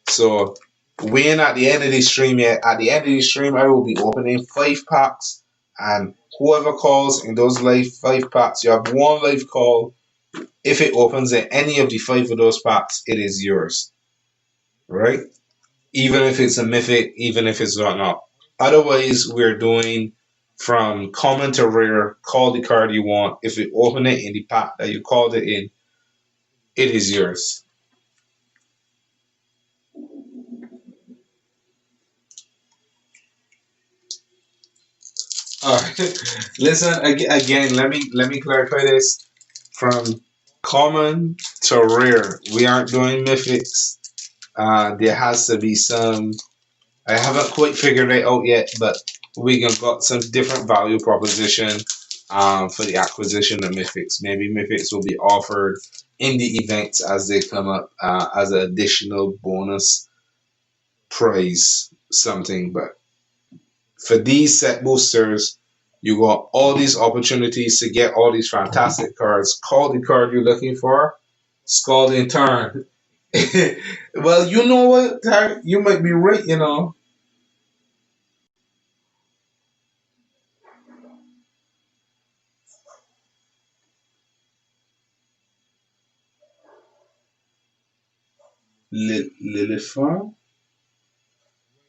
So we ain't at the end of the stream yet. At the end of the stream, I will be opening 5 packs, and whoever calls in those live 5 packs, you have one live call. If it opens in any of the 5 of those packs, it is yours, right? Even if it's a mythic, even if it's not. Otherwise, we're doing from common to rare. Call the card you want. If you open it in the pack that you called it in, it is yours. All right. Listen again. Let me clarify this. From common to rare, we aren't doing mythics. There has to be some. I haven't quite figured it out yet, but we have got some different value proposition for the acquisition of mythics. Maybe mythics will be offered in the events as they come up as an additional bonus prize something. But for these set boosters, you got all these opportunities to get all these fantastic cards. Call the card you're looking for. Scalding turn. Well, you know what, Tarek? You might be right, you know. Lilith Farm?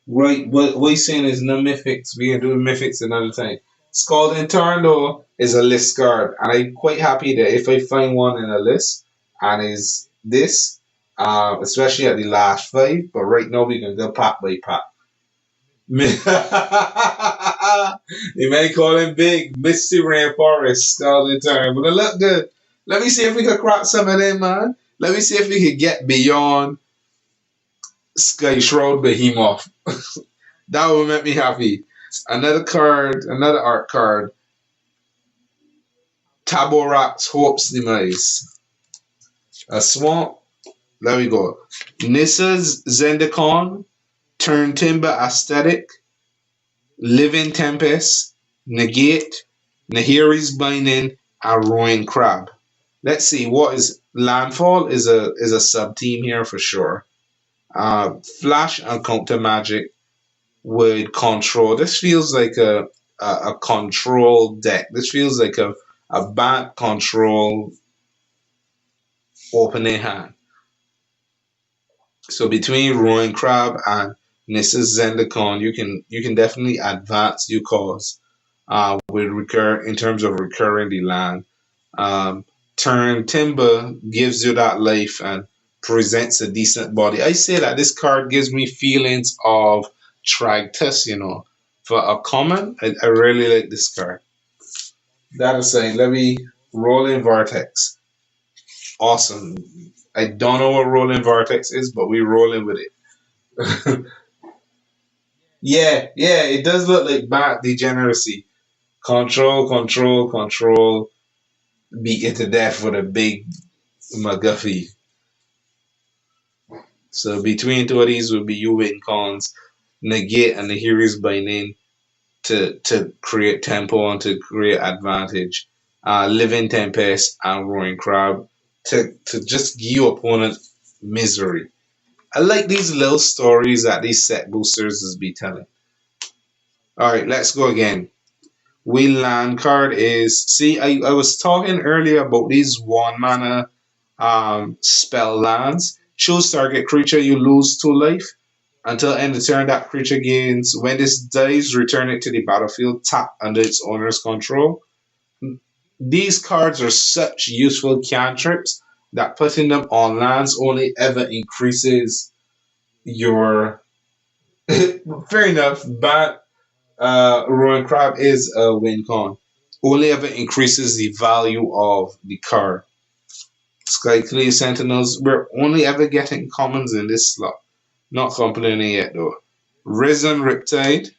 Right, what you saying is no mythics. We can do mythics another time. Scalding Turn, though, is a list card. And I'm quite happy that if I find one in a list and is this, especially at the last five. But right now we can go pack by pack. You may call him big, misty rainforest all the time, but it look good. Let me see if we can crack some of them, man. Let me see if we can get beyond Sky Shroud Behemoth. That would make me happy. Another card, another art card. Taborak's Hope's Demise. A swamp. There we go. Nissa's Zendikar. Turn Timber Aesthetic. Living Tempest. Negate. Nahiri's Binding. And Ruin Crab. Let's see what is Landfall is a sub team here for sure. Flash and Counter Magic with control. This feels like a control deck. This feels like a back control opening hand. So between Ruin Crab and Nissa's Zendikar, you can definitely advance your cause with recur in terms of recurring the land. Um, Turn Timber gives you that life and presents a decent body. I say that this card gives me feelings of Tragtus, For a common, I really like this card. That aside, let me roll in Vortex. Awesome. I don't know what rolling Vortex is, but we rolling with it. Yeah, it does look like bad degeneracy. Control, control, control. Beat it to death with a big McGuffey. So between two of these would be you win cons, negate and the heroes by name to create tempo and to create advantage. Living Tempest and Roaring Crab to just give your opponent misery. I like these little stories that these set boosters is be telling. Alright, let's go again. We land card is see I was talking earlier about these one mana spell lands. Choose target creature, you lose 2 life. Until end of turn, that creature gains. When this dies, return it to the battlefield, tap under its owner's control. These cards are such useful cantrips that putting them on lands only ever increases your. Fair enough, but Rowan Crab is a win con. Only ever increases the value of the card. Skyclave Sentinels, we're only ever getting commons in this slot. Not complaining yet though. Risen Riptide,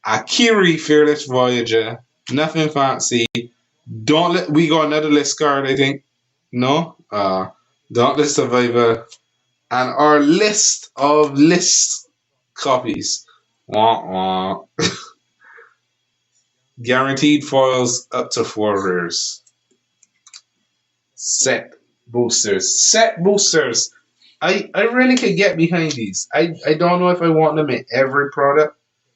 Akiri Fearless Voyager, nothing fancy. Don't let we got another list card, I think. No? Dauntless Survivor. And our list of list copies. Wah wah. Guaranteed foils up to 4 rares. Set boosters. Set boosters. I really can get behind these. I don't know if I want them in every product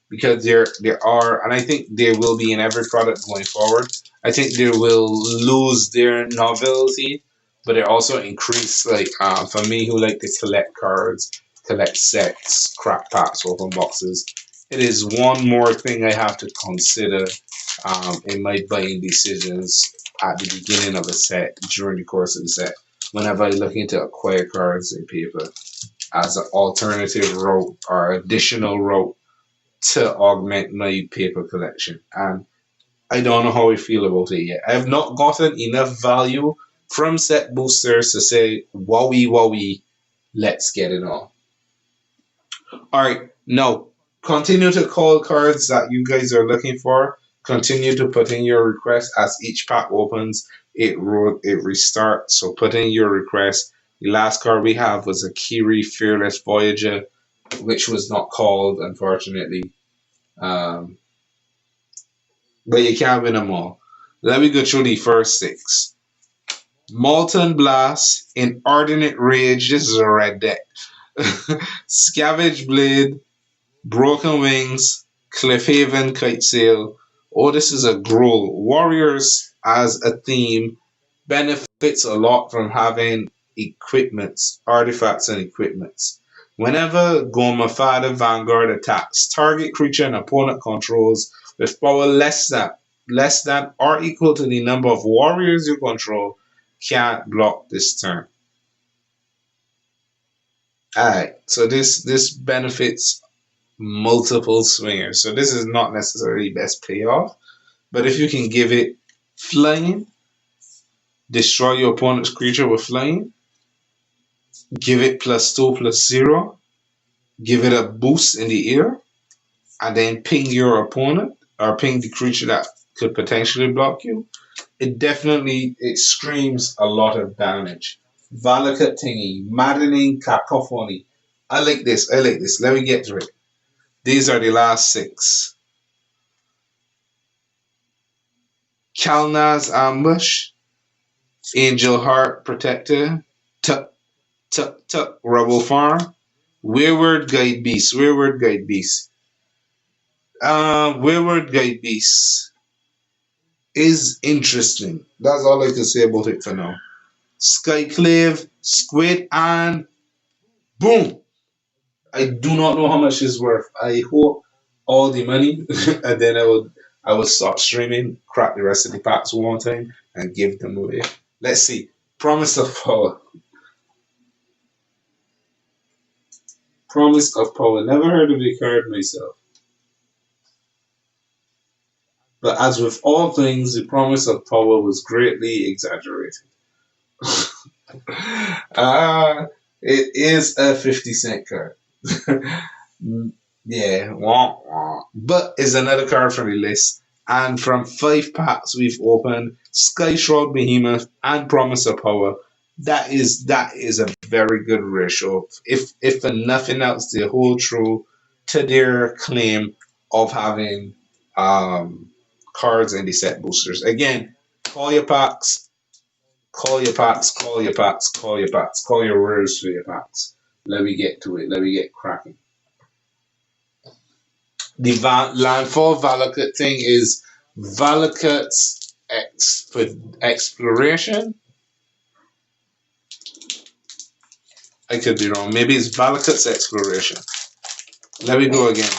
because there are and I think they will be in every product going forward. I think they will lose their novelty, but they also increase like for me who like to collect cards, collect sets, crack packs, open boxes. It is one more thing I have to consider in my buying decisions at the beginning of a set, during the course of the set, whenever I look into acquire cards in paper as an alternative route or additional route to augment my paper collection. And I don't know how I feel about it yet. I have not gotten enough value from set boosters to say, wowie, wowie, let's get it on. Alright, now continue to call cards that you guys are looking for. Continue to put in your request as each pack opens. It restarts. So put in your request. The last card we have was a Kiri Fearless Voyager, which was not called, unfortunately. Um, but you can't win them all. Let me go through the first 6. Molten Blast, Inordinate Rage. This is a red deck. Scavenge Blade, Broken Wings, Cliffhaven Kite Sail. Oh, this is a Gruul. Warriors as a theme benefits a lot from having equipments, artifacts, and equipments. Whenever Gormafada Vanguard attacks, target creature and opponent controls with power less than or equal to the number of warriors you control can't block this turn. Alright, so this benefits multiple swingers. So this is not necessarily best payoff, but if you can give it flying, destroy your opponent's creature with flying, give it +2/+0, give it a boost in the air, and then ping your opponent or ping the creature that could potentially block you, it screams a lot of damage. Valakut Tingy, Maddening Cacophony. I like this. I like this. Let me get to it. These are the last six. Kalna's Ambush, Angel Heart Protector, Tuck Tuck Tuck Rebel Farm, Wayward Guide Beast, Wayward Guide Beast. Wayward Guide Beast is interesting. That's all I can say about it for now. Skyclave, Squid, and boom! I do not know how much it's worth. I hope all the money, and then I would start streaming, crack the rest of the packs one time, and give them away. Let's see. Promise of Power. Promise of Power. Never heard of the card myself. But as with all things, the promise of power was greatly exaggerated. It is a 50-cent card. Yeah, wah, wah. But it's another card from the list. And from 5 packs we've opened Sky Shroud Behemoth and Promise of Power. That is a very good ratio. If for nothing else, they hold true to their claim of having um, cards in the set boosters. Again, call your packs, call your packs, call your packs, call your packs, call your words for your packs. Let me get to it. Let me get cracking. The landfall Valakut thing is Valakut's exploration. I could be wrong. Maybe it's Valakut's exploration. Let me go again.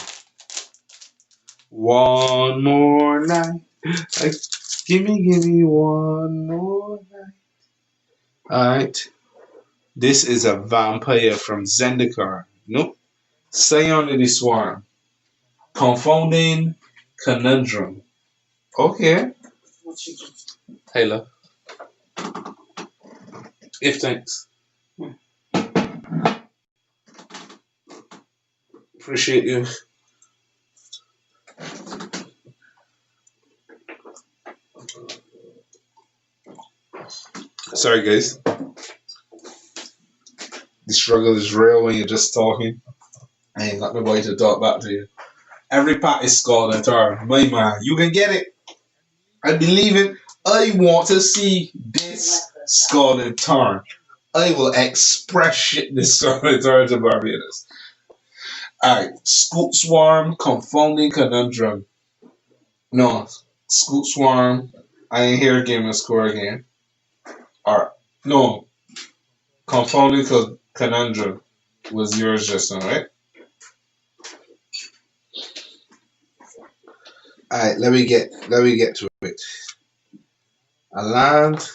One more night. Give me one more night. Alright. This is a vampire from Zendikar. Nope. Scion of the Swarm. Confounding Conundrum. Okay. Hey, love. If thanks. Appreciate you. Sorry, guys. The struggle is real when you're just talking. I ain't got nobody to talk back to you. Every pack is Scald and Tar. My man, you can get it. I believe it. I want to see this Scald and Tar. I will express shit this Scald and Tar to Barbados. Alright, Scoot Swarm, Confounding Conundrum. No, Scoot Swarm. I ain't hear Game of Score again. Alright, no, Confounding Conundrum was yours just now, right? Alright, let me get to it. A land.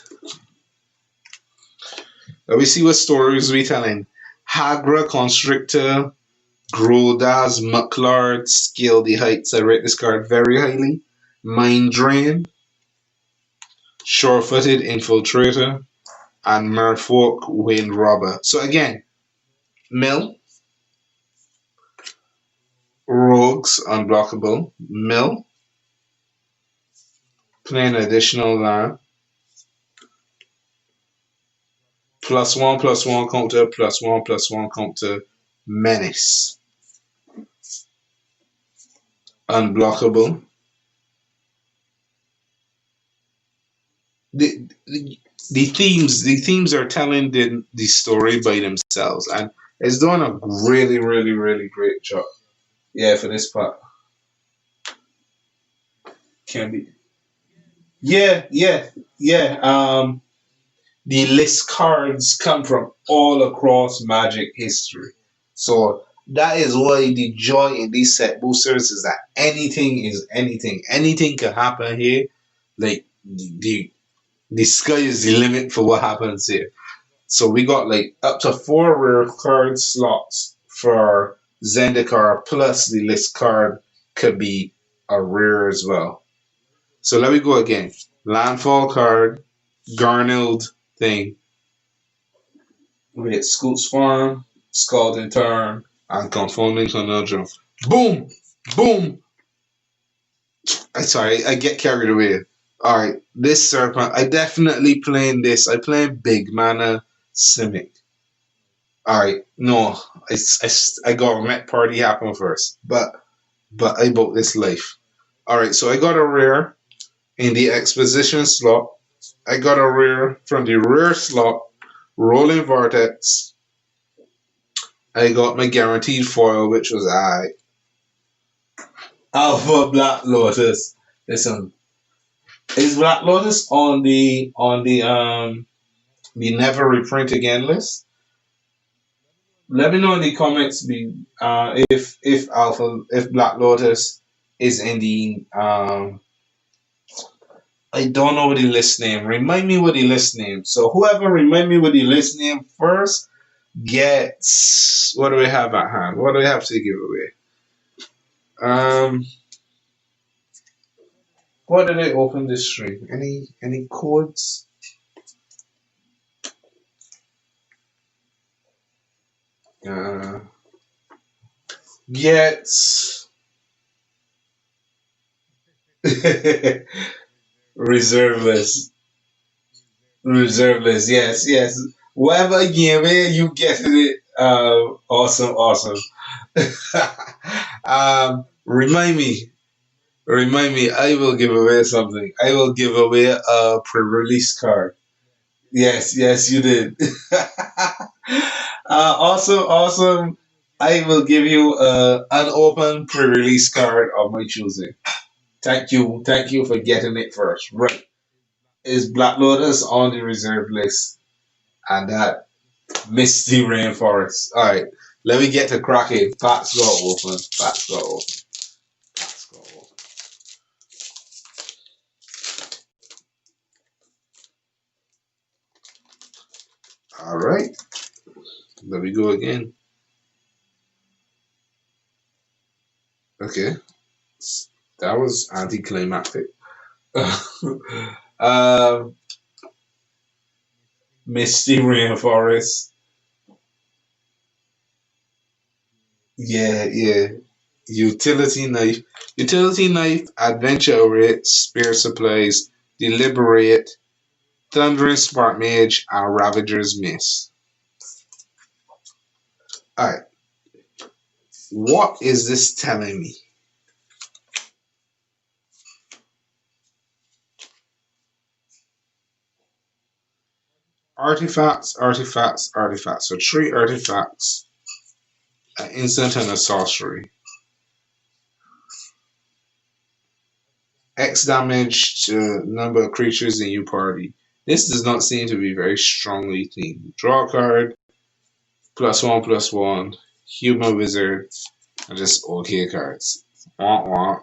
Let me see what stories we telling. Hagra Constrictor, Grodas, Mucklard, Scale the Heights. I rate this card very highly. Mind Drain, Sure Footed Infiltrator, and Merfolk Wind Robber. So again, Mill, Rogues Unblockable, Mill, playing additional land, +1/+1 counter, +1/+1 counter, Menace, Unblockable. The themes are telling the story by themselves, and it's doing a really really really great job. Yeah, for this part can be. Yeah, yeah, yeah. The list cards come from all across Magic history, so that is why the joy in these set boosters is that anything is anything. Anything can happen here. Like the sky is the limit for what happens here. So we got like up to four rare card slots for Zendikar, plus the list card could be a rare as well. So let me go again. Landfall card, Garneld thing. Wait, Scoots Farm, Scalding Turn, and Confounding Conundrum. Boom! Boom! Sorry, I get carried away. Alright, this Serpent, I definitely playing this. I playing Big Mana Simic. Alright, no, I got a Met Party happen first. But I bought this life. Alright, so I got a rare in the exposition slot. I got a rare from the rare slot, Rolling Vortex. I got my guaranteed foil, which was I. Alpha Black Lotus. Listen, is Black Lotus on the never reprint again list? Let me know in the comments if Alpha if Black Lotus is in the I don't know what the list name. Remind me what the list name. So whoever remind me what the list name first gets what do we have at hand? What do we have to give away? Um what did I open this stream? Any codes? Uh gets reserveless. Reserveless, yes, yes. Whatever game you get it. Awesome, awesome. Remind me. I will give away something. I will give away a pre-release card. Yes, yes, you did. Awesome, awesome. I will give you an open pre-release card of my choosing. Thank you for getting it first. Right, is Black Lotus on the reserve list, and that Misty Rainforest. All right, let me get to cracking. Packs got open. Packs got open. Packs got open. All right, let me go again. Okay, that was anticlimactic. um, Misty Rainforest. Yeah, yeah. Utility knife. Utility knife. Adventure rate. Spare supplies. Deliberate. Thundering Spark Mage and Ravager's Miss. Alright, what is this telling me? Artifacts, artifacts, artifacts. So three artifacts, an instant and a sorcery. X damage to number of creatures in your party. This does not seem to be very strongly themed. Draw a card, plus one, human wizard, and just okay cards. Wah wah.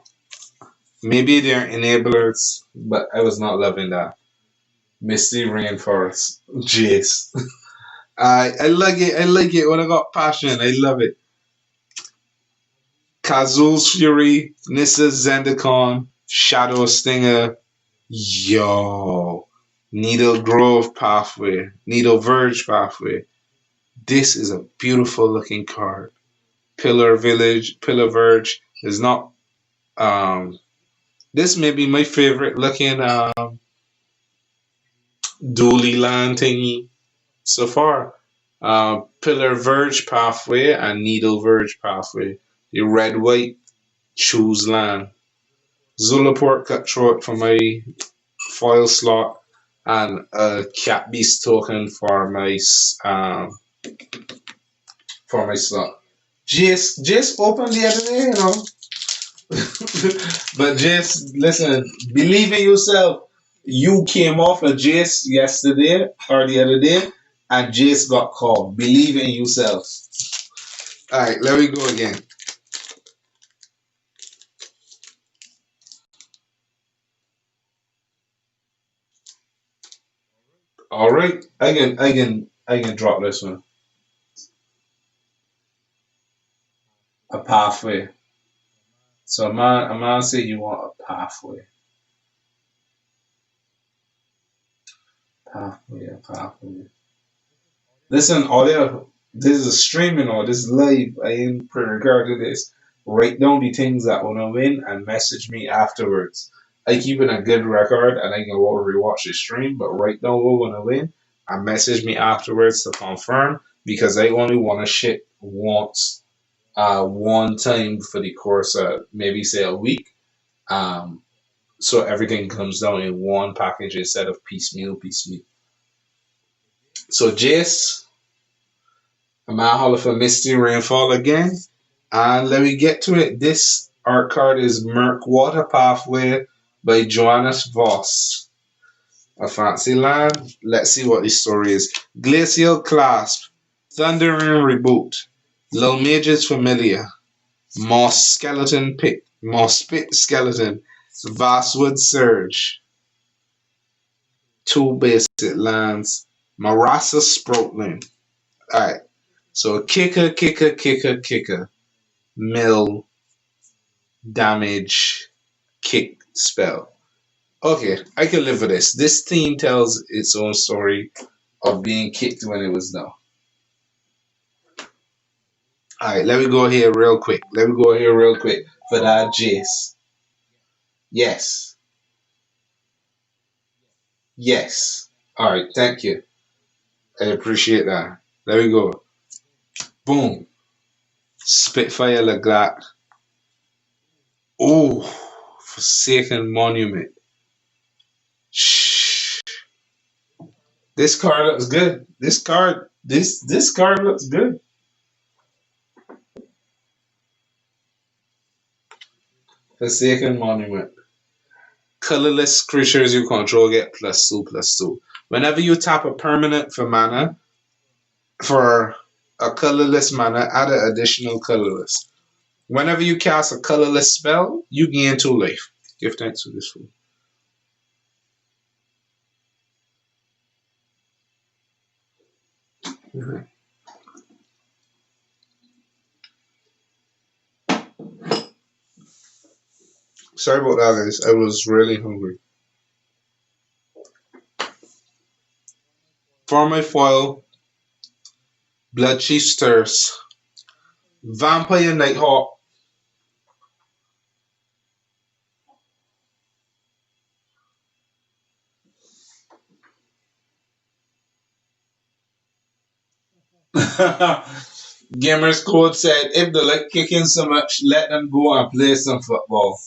Maybe they're enablers, but I was not loving that. Misty Rainforest. Jace. I like it. I like it when I got passion. I love it. Kazul's Fury, Nissa Zendikar, Shadow Stinger. Yo. Needle Grove Pathway. Needle Verge Pathway. This is a beautiful looking card. Pillar Verge is not this may be my favorite looking dually land thingy so far. Pillar Verge Pathway and Needle Verge Pathway. The red white choose land. Zulaport Cutthroat for my foil slot and a Cat Beast token for my slot. Jace opened the other day, you know. But Jace, listen, believe in yourself. You came off a Jace yesterday or the other day, and Jace got called. Believe in yourself. All right, let me go again. All right, again. I can drop this one. A pathway. So a man say you want a pathway. Pathway, a pathway. Listen, audio. This is streaming or this is live. I ain't pre-recorded this. Write down the things that wanna win and message me afterwards. I keep in a good record and I can go rewatch the stream, but write down what wanna win and message me afterwards to confirm because I only wanna shit once, one time for the course of maybe say a week. Um, so everything comes down in one package instead of piecemeal. So Jace, I'm at Hall of a Misty Rainfall again. And let me get to it. This art card is Merc Water Pathway by Johannes Voss. A fancy land. Let's see what this story is. Glacial Clasp, Thundering Reboot, Low Mages Familiar, Moss Skeleton Pit, Moss Pit Skeleton, Vastwood Surge, two basic lands, Marasa Sproutling. Alright, so kicker, mill, damage, kick, spell. Okay, I can live with this. This theme tells its own story of being kicked when it was down. Alright, let me go here real quick. For that Jace. Yes. Yes. Alright, thank you. I appreciate that. There we go. Boom. Spitfire Lagat. Oh, Forsaken Monument. Shh. This card looks good. This card looks good. Forsaken Monument. Colorless creatures you control get +2/+2. Whenever you tap a permanent for mana, for a colorless mana, add an additional colorless. Whenever you cast a colorless spell, you gain 2 life. Give thanks for this fool. Mhm. Sorry about that, guys. I was really hungry. For my foil, Blood Chief Stirs, Vampire Nighthawk. Gamers Code said, if they like kicking so much, let them go and play some football.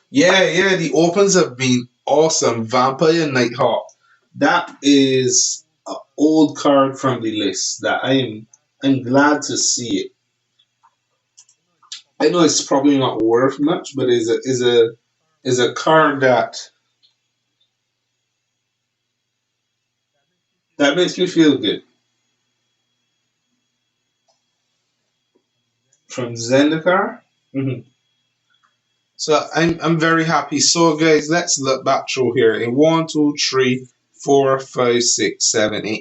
Yeah, the opens have been awesome. Vampire Nighthawk. That is an old card from the list that I'm glad to see it. I know it's probably not worth much, but is a card that makes me feel good. From Zendikar. Mhm. So I'm very happy. So guys, let's look back through here. In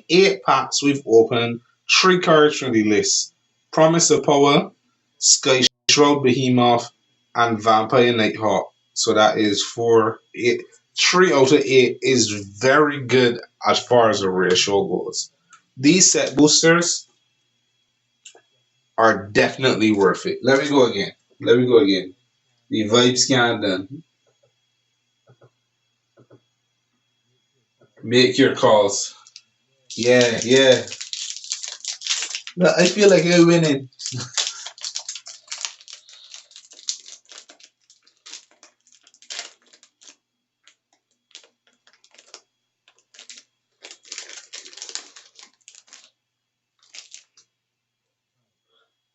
8 packs we've opened 3 cards from the list. Promise of Power, Sky Shroud Behemoth, and Vampire Nighthawk. So that is 4, 8. 3 out of 8 is very good as far as the ratio goes. These set boosters are definitely worth it. Let me go again. The vibes can't done. Make your calls. Yeah. But I feel like you're winning.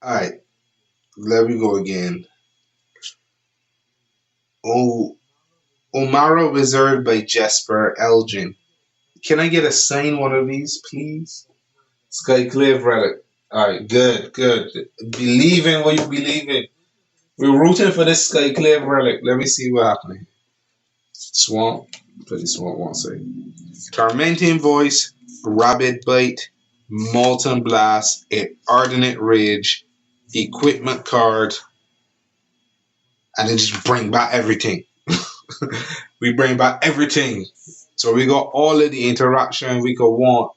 Alright, let me go again. Oh, Omara Wizard by Jesper Elgin. Can I get a sign one of these, please? Skyclave Relic. Alright, good. Believe in what you believe in. We're rooting for this Skyclave Relic. Let me see what happens. Swamp. Put this one say. Tormenting Voice, Rabid Bite, Molten Blast, Ardent Rage, Equipment Card, and then just bring back everything. We bring back everything. So we got all of the interaction we could want.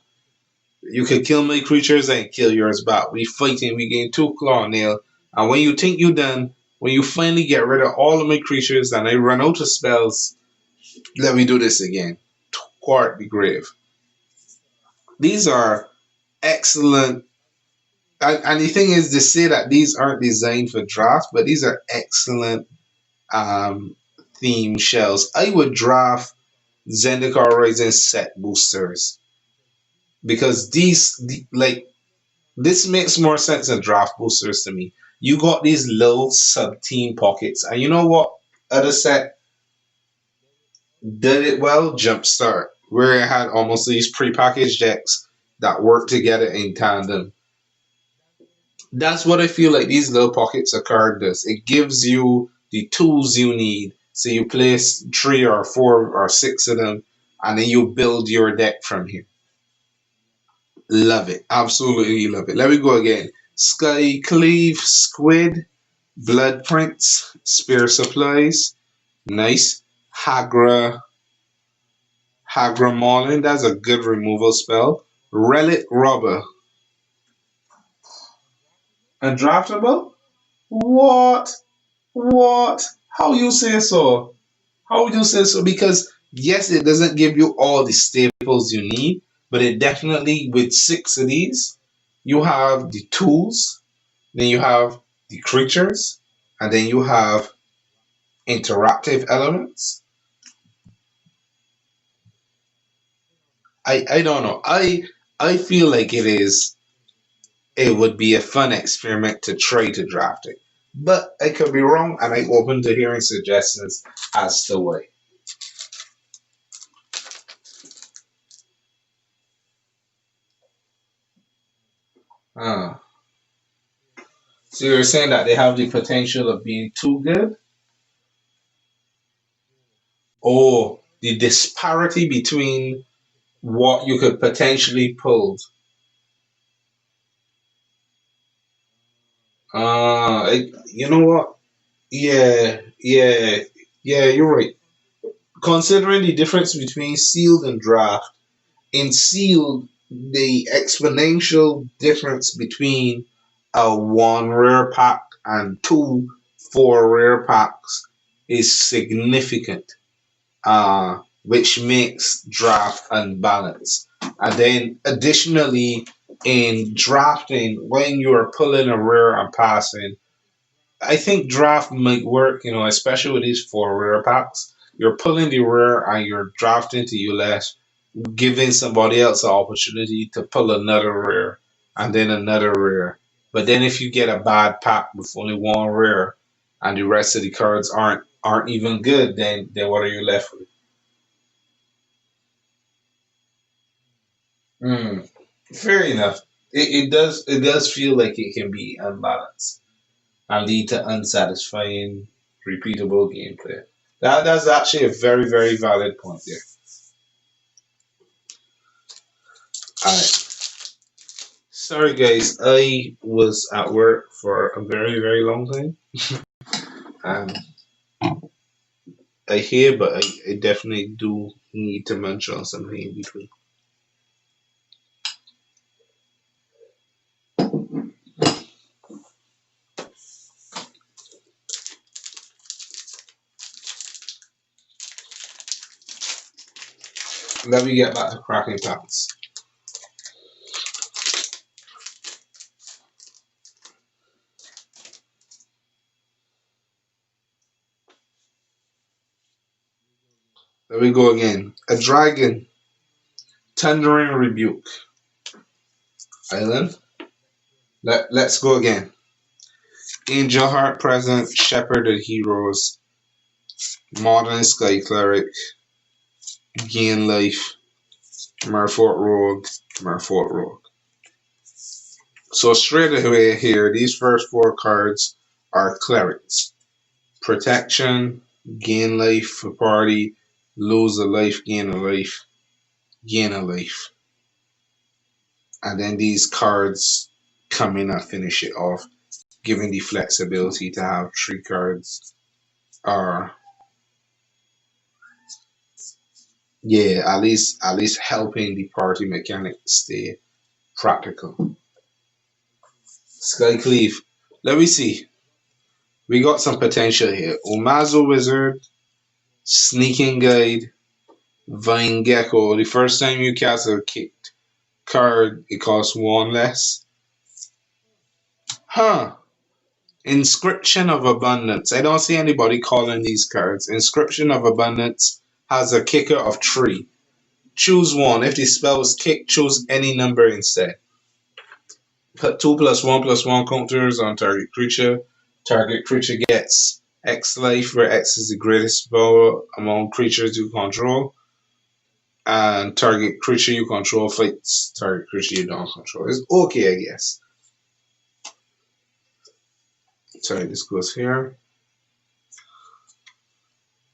You could kill my creatures and kill yours back. We fighting, we gain 2 claw nail. And when you think you done, when you finally get rid of all of my creatures and I run out of spells, let me do this again. Quart the Grave. These are excellent. And the thing is, they say that these aren't designed for draft, but these are excellent um, theme shells. I would draft Zendikar Rising set boosters because like this makes more sense than draft boosters to me. You got these little sub team pockets, and you know what other set did it well? Jumpstart, where it had almost these prepackaged decks that work together in tandem. That's what I feel like these little pockets of card does. It gives you the tools you need. So you place 3 or 4 or 6 of them, and then you build your deck from here. Love it. Absolutely love it. Let me go again. Sky Cleave, Squid, Blood Prince, Spear Supplies. Nice. Hagra, Hagra Maulin. That's a good removal spell. Relic Robber. Undraftable? What? What? How you say so? How would you say so? Because yes, it doesn't give you all the staples you need, but it definitely with 6 of these, you have the tools, then you have the creatures, and then you have interactive elements. I don't know. I feel like it would be a fun experiment to try to draft it. But I could be wrong and I'm open to hearing suggestions as to why. Ah. So you're saying that they have the potential of being too good? Or the disparity between what you could potentially pull? You know what? Yeah, yeah, yeah, you're right. Considering the difference between sealed and draft, in sealed, the exponential difference between a 1 rare pack and 2 4 rare packs is significant, which makes draft unbalanced. And then additionally, in drafting, when you're pulling a rare and passing, I think draft might work, especially with these 4 rare packs. You're pulling the rare and you're drafting to you less, giving somebody else an opportunity to pull another rare and then another rare. But then if you get a bad pack with only 1 rare and the rest of the cards aren't even good, then what are you left with? Mm, fair enough. It does feel like it can be unbalanced and lead to unsatisfying, repeatable gameplay. That's actually a very, very valid point there. Alright. Sorry guys, I was at work for a very, very long time. And I hear but I definitely do need to munch on something in between. Let me get back to cracking packs. There we go again. A dragon. Thundering Rebuke. Island. Let's go again. Angel Heart Present, Shepherd of Heroes, Modern Sky Cleric, Gain Life, Merfolk Rogue, Merfolk Rogue. So straight away here, these first 4 cards are clerics. Protection, Gain Life for party, lose a life, gain a life, gain a life. And then these cards come in and finish it off, giving the flexibility to have three cards. Or yeah, at least helping the party mechanic stay practical. Skycleave. Let me see. We got some potential here. Umazo Wizard, Sneaking Guide, Vine Gecko. The first time you cast a kicked card, it costs one less. Huh. Inscription of Abundance. I don't see anybody calling these cards. Inscription of Abundance has a kicker of 3. Choose one. If the spell is kicked, choose any number instead. Put 2+1/+1 counters on target creature. Target creature gets X life, where X is the greatest power among creatures you control. And target creature you control fights target creature you don't control. It's okay, I guess. Sorry, this goes here.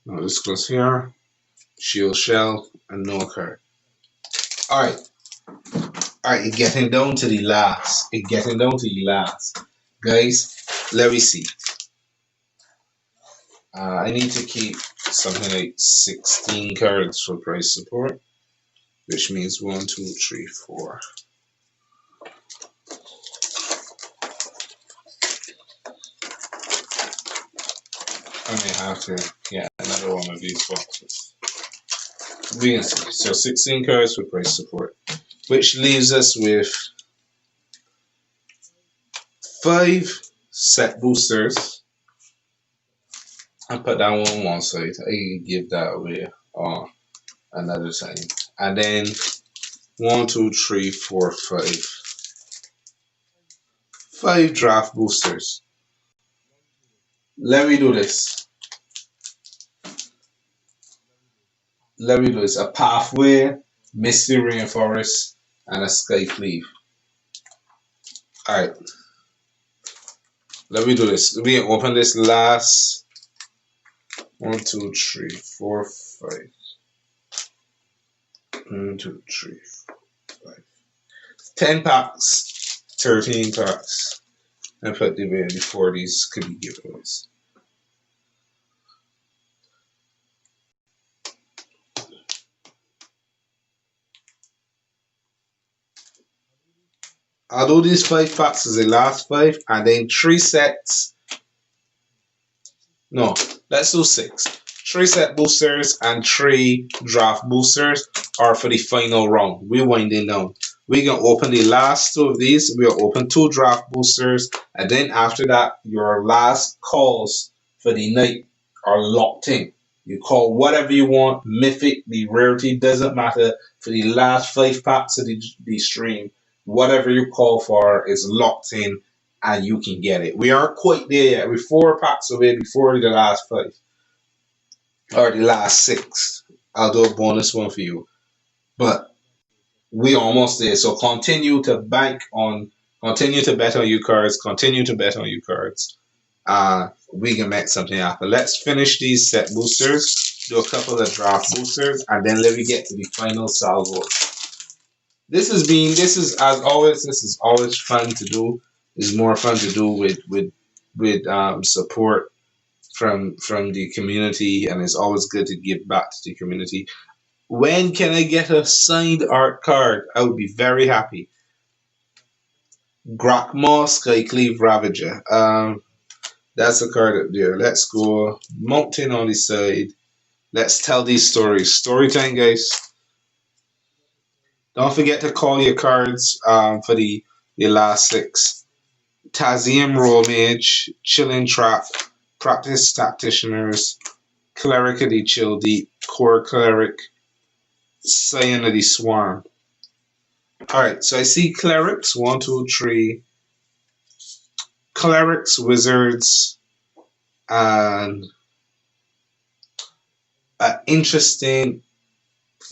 No, this goes here. Shield Shell and no card. Alright. Alright, it's getting down to the last. Guys, let me see. I need to keep something like 16 cards for price support, which means 1, 2, 3, 4. I may have to get another one of these boxes. We can see. So 16 cards for price support, which leaves us with 5 set boosters. I put that one on one side. I give that away another time. And then 1, 2, 3, 4, 5. 5 draft boosters. Let me do this. A Pathway, Misty Rainforest, and a Skycleave. Alright. Let me do this. We open this last 1, 2, 3, 4, 5. 1, 2, 3, 4, 5. 10 packs, 13 packs. And put them in before these could be giveaways. I'll do these 5 packs as the last 5, and then 3 sets. No, let's do 6. 3 set boosters and 3 draft boosters are for the final round. We're winding down. We're going to open the last 2 of these. We'll open 2 draft boosters, and then after that, your last calls for the night are locked in. You call whatever you want, mythic, the rarity, doesn't matter. For the last 5 packs of the stream, whatever you call for is locked in and you can get it. We aren't quite there yet. We're 4 packs away before the last 5. Or the last 6. I'll do a bonus one for you. But we almost there. So continue to bet on your cards. We can make something happen. Let's finish these set boosters, do a couple of draft boosters, and then let me get to the final salvo. This is always fun to do. It's more fun to do with support from the community, and it's always good to give back to the community. When can I get a signed art card? I would be very happy. Grakmaw Skycleave Ravager. That's the card up there. Let's go. Mountain on the side. Let's tell these stories. Story time, guys. Don't forget to call your cards for the last 6. Tazium Roll Mage, Chilling Trap, Practice Tactitioners, Cleric of the Chill Deep, Core Cleric, Scion of the Swarm. Alright, so I see Clerics, 1, 2, 3. Clerics, Wizards, and interesting,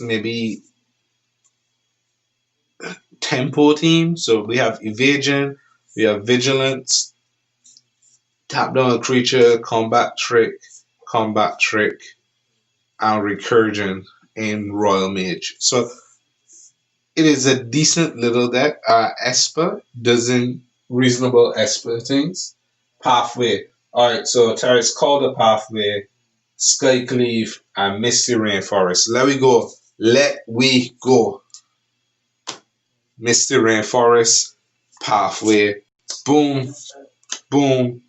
maybe tempo team. So we have Evasion, we have Vigilance, tap down a creature, combat trick, and recursion in Royal Mage. So it is a decent little deck. Esper doesn't reasonable Esper things. Pathway. Alright, so Terrace called the Pathway, Skycleave, and Misty Rainforest. Let we go. Let we go. Misty Rainforest, Pathway. Boom, boom,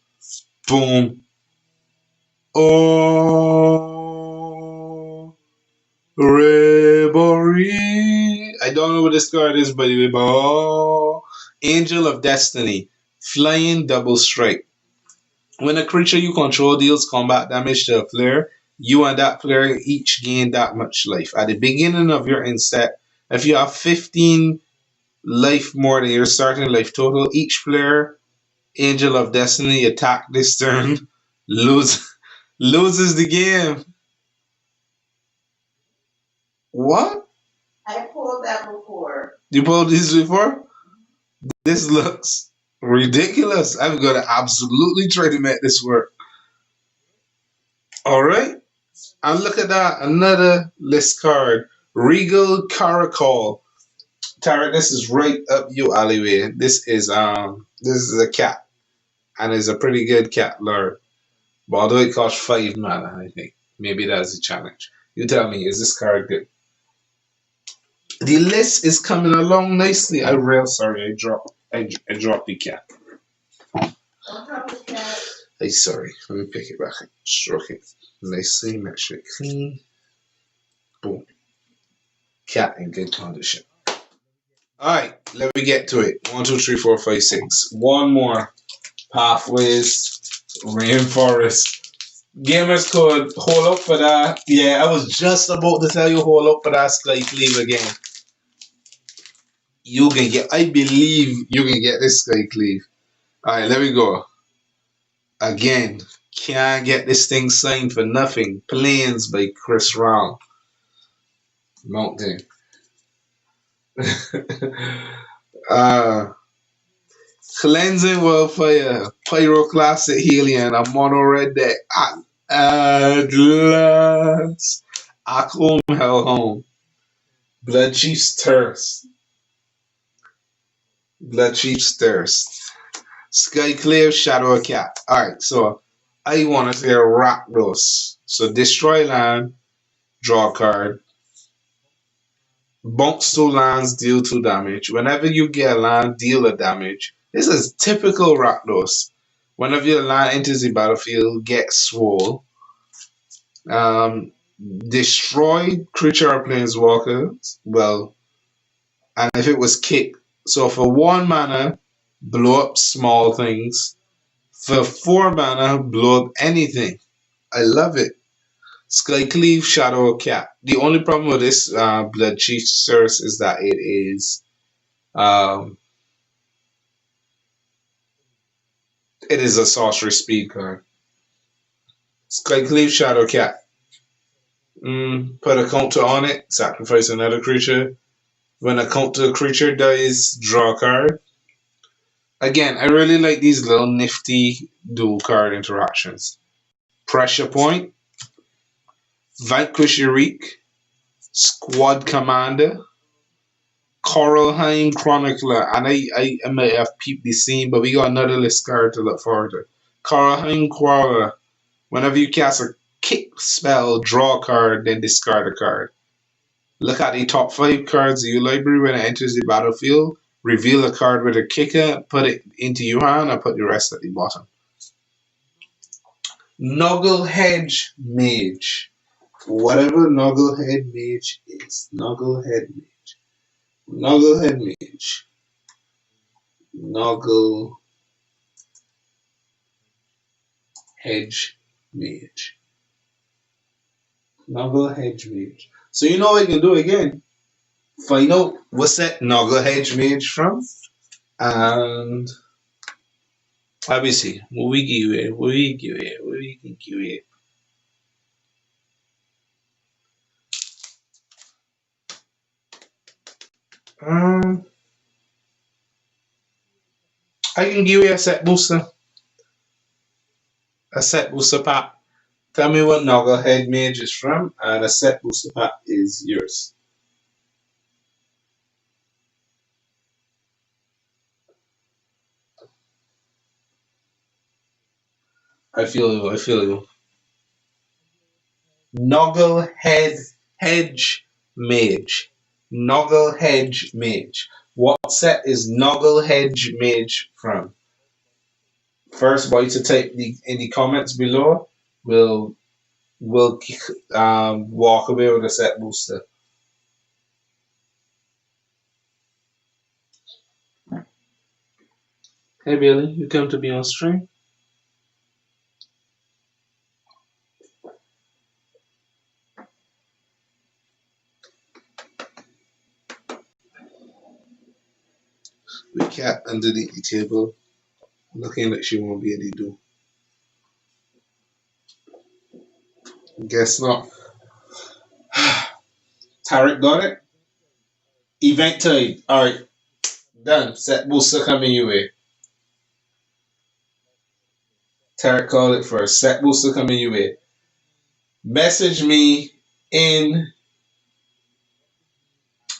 boom. Oh, Reverie. I don't know what this card is, but oh, Angel of Destiny, flying double strike. When a creature you control deals combat damage to a player, you and that player each gain that much life. At the beginning of your end step, if you have 15 life more than your starting life total, each player, Angel of Destiny, attack this turn, lose, loses the game. What? I pulled that before. You pulled this before? This looks ridiculous. I'm gonna absolutely try to make this work. Alright. And look at that. Another list card. Regal Caracol. Tara, this is right up your alleyway. This is a cat. And it's a pretty good cat lord. But although it costs 5 mana, I think. Maybe that's the challenge. You tell me, is this card good? The list is coming along nicely. I dropped the cat. Hey, sorry. Let me pick it back up. Stroke it nicely. Make sure it clean. Boom. Cat in good condition. Alright, let me get to it. 1, 2, 3, 4, 5, 6. One more. Pathways. Rainforest. Gamers could hold up for that. Yeah, I was just about to tell you hold up for that Skycleave again. I believe you can get this Skycleave. Alright, let me go. Again, can't get this thing signed for nothing. Planes by Chris Brown. Mountain. Cleansing Wildfire, Pyroclastic Helion, a mono red deck. Atlas. Aklum Hellhound. Blood Chief's Thirst. Blood Chief's Thirst. Skyclave, Shadow Cat. Alright, so I want to say Rakdos. So destroy land, draw a card. Bounce 2 lands, deal 2 damage. Whenever you get a land, deal a damage. This is typical Rakdos. Whenever your land enters the battlefield, get swole. Destroy creature or planeswalker. Well, and if it was kick. So for 1 mana, blow up small things. For 4 mana, blow up anything. I love it. Skycleave, Shadow Cat. The only problem with this Blood Chief Source is that um, it is a sorcery speed card. Skycleave, Shadow Cat. Put a counter on it, sacrifice another creature. When a counter creature dies, draw a card. Again, I really like these little nifty dual card interactions. Pressure Point, Vanquish Eurik, Squad Commander, Coralheim Chronicler, and I might have peeped the scene, but we got another list card to look forward to. Coralheim Chronicler, whenever you cast a kick spell, draw a card, then discard a card. Look at the top 5 cards of your library when it enters the battlefield. Reveal a card with a kicker, put it into your hand, and put the rest at the bottom. Nugglehead Mage. Whatever Nugglehead Mage is. Nugglehead Mage. Nugglehead Mage. Nugglehead Mage. Nugglehead Mage. So you know what you can do again. Find out what's that Nugglehead Mage from. And let me see. What we give it? What we give it? What we can give it? I can give you a set booster. A set booster pack. Tell me what Nogglehead Mage is from, and a set booster pack is yours. I feel you. I feel you. Nogglehead Hedge Mage. Nogglehead Mage. What set is Nogglehead Mage from? First boy to type in the comments below will will walk away with a set booster. Hey Billy, you come to be on stream? The cat underneath the table, looking like she won't be able to do. Guess not. Tarek got it. Event time. Alright, done. Set booster coming your way. Tarek called it first. Set booster coming your way. Message me in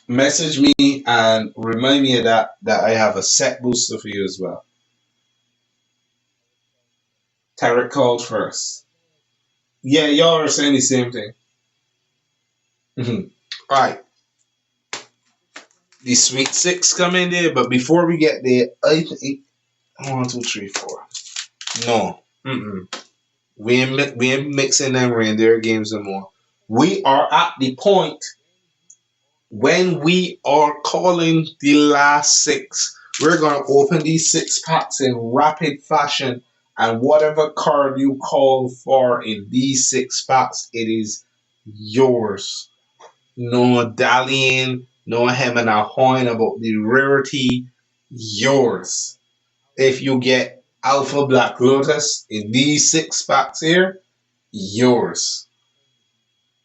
message me and remind me of that I have a set booster for you as well. Tarek called first. Yeah, y'all are saying the same thing. Alright. The Sweet Six come in there, but before we get there, I think 1, 2, 3, 4. No. Mm-mm. We ain't mixing them reindeer games no more. We are at the point when we are calling the last six. We're gonna open these six packs in rapid fashion, and whatever card you call for in these six packs, it is yours. No dallying, no hemming and hawing about the rarity. Yours. If you get Alpha Black Lotus in these six packs here, yours.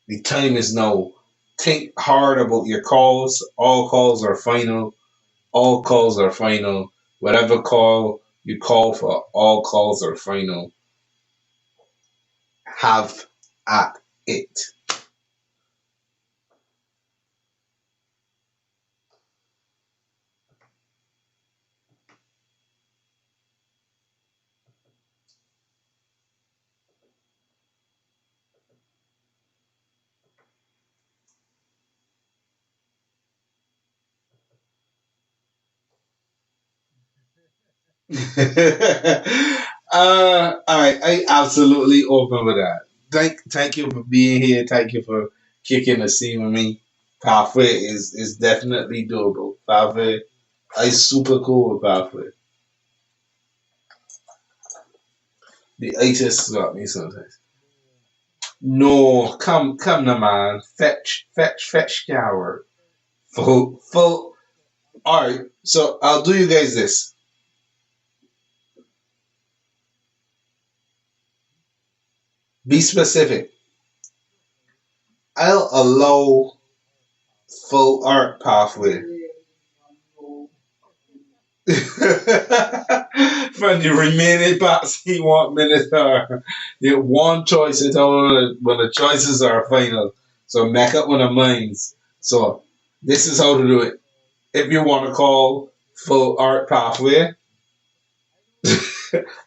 The time is now. Think hard about your calls. All calls are final. All calls are final. Whatever call you call for, all calls are final. Have at it. All right, I absolutely open with that. Thank you for being here. Thank you for kicking the scene with me. Pathway is definitely doable. Pathway, I super cool with Pathway. The HS got me sometimes. No, come now, man. Fetch, coward. Full. All right, so I'll do you guys this. Be specific. I'll allow full art pathway. From the remaining parts, he want Minotaur. You one choice at all when the choices are final. So make up one of minds. So this is how to do it. If you want to call full art pathway,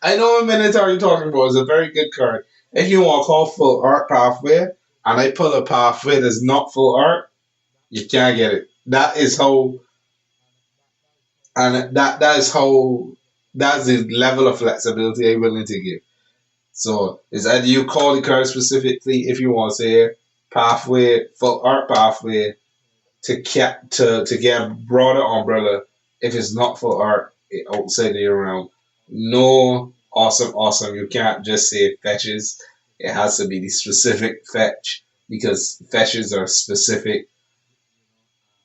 I know what Minotaur you're talking about. It's a very good card. If you want to call full art pathway, and I pull a pathway that's not full art, you can't get it. That is how, and that is how. That's the level of flexibility I'm willing to give. So it's either you call the card specifically if you want to say pathway, full art pathway to get a broader umbrella. If it's not full art, outside the realm. No, awesome. You can't just say fetches. It has to be the specific fetch because fetches are specific.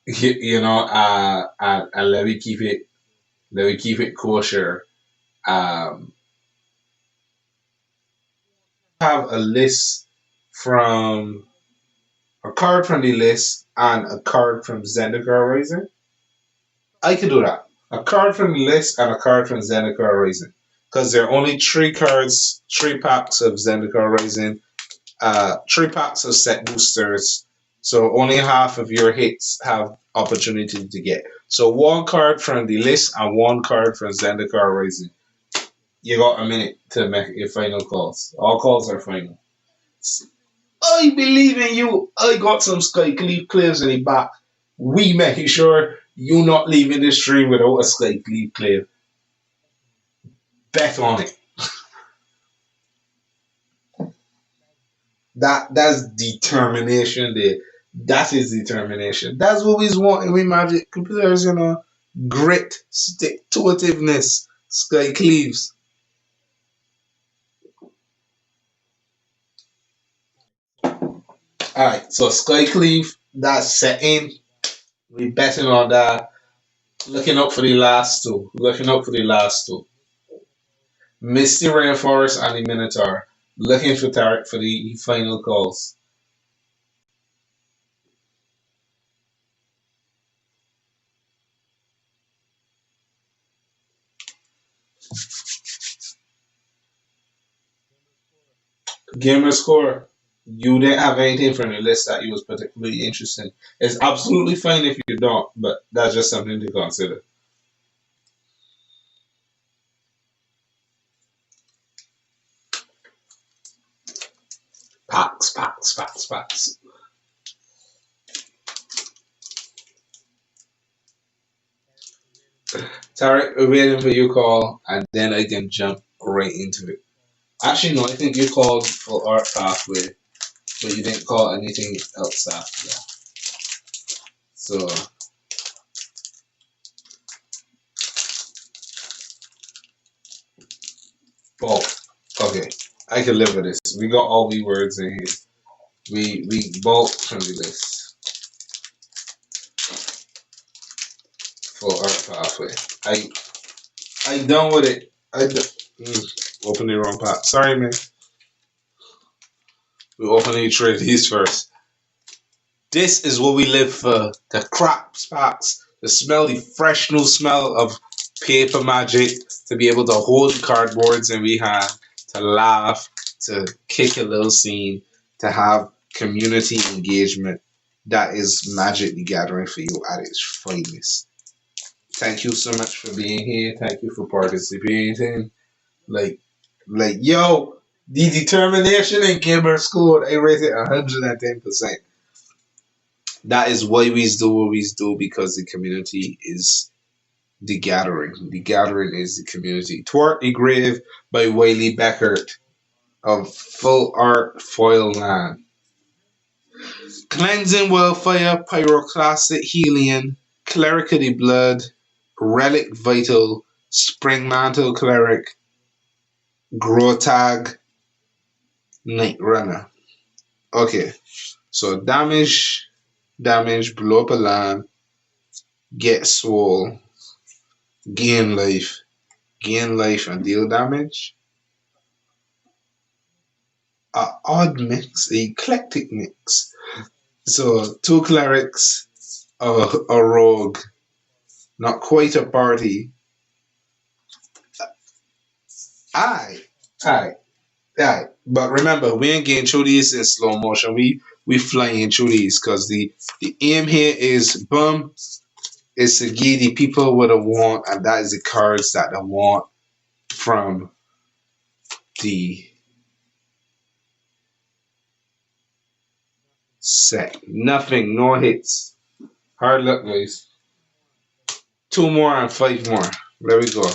And let me keep it kosher. Um, have a list from a card from the list and a card from Zendikar Rising. I could do that. A card from the list and a card from Zendikar Rising. Because there are only three cards, three packs of Zendikar Rising. Three packs of set boosters. So only half of your hits have opportunity to get. So one card from the list and one card from Zendikar Rising. You got a minute to make your final calls. All calls are final. I believe in you. I got some Sky Cleave Claves in the back. We making sure you not leaving this stream without a Sky Cleave Clave. Bet on it. That's determination there. That is determination. That's what we want in Magic players, Grit, stick to itiveness, Sky Cleaves. Alright, so Sky Cleave, that's set in. We betting on that. Looking up for the last two. Looking up for the last two. Misty Rainforest and the Minotaur. Looking for Tarek for the final calls. Gamer score. You didn't have anything from the list that you was particularly interesting. It's absolutely fine if you don't, but that's just something to consider. Packs, packs, packs, packs. Tarek, we're waiting for your call, and then I can jump right into it. Actually, no, I think you called for Art Pathway, but you didn't call anything else after that. So, bulk. Okay, I can live with this. We got all the words in here. We bulk from the list for Art Pathway. I done with it. Open the wrong pack. Sorry, man. We open each of these first. This is what we live for. The crap packs. The smell, the fresh new smell of paper magic. To be able to hold cardboards in we hand. To laugh. To kick a little scene. To have community engagement. That is Magic the Gathering for you at its finest. Thank you so much for being here. Thank you for participating. Like, yo, the determination in Gamer scored. I rate it 110%. That is why we do what we do because the community is the gathering. The gathering is the community. Twart the Grave by Wiley Beckert of Full Art Foil Land. Cleansing Wildfire, Pyroclastic Helion, Cleric of the Blood, Relic Vital, Spring Mantle Cleric, Grotag, Night Runner. Okay, so damage, blow up a land, get swole, gain life, and deal damage. A odd mix, a eclectic mix. So two clerics, a rogue, not quite a party. Aye, aye, aye. But remember, we ain't getting through these in slow motion. We flying through these because the aim here is boom. Is to give the people what they want, and that is the cards that they want from the set. Nothing, no hits. Hard luck, guys. Two more and five more. There we go.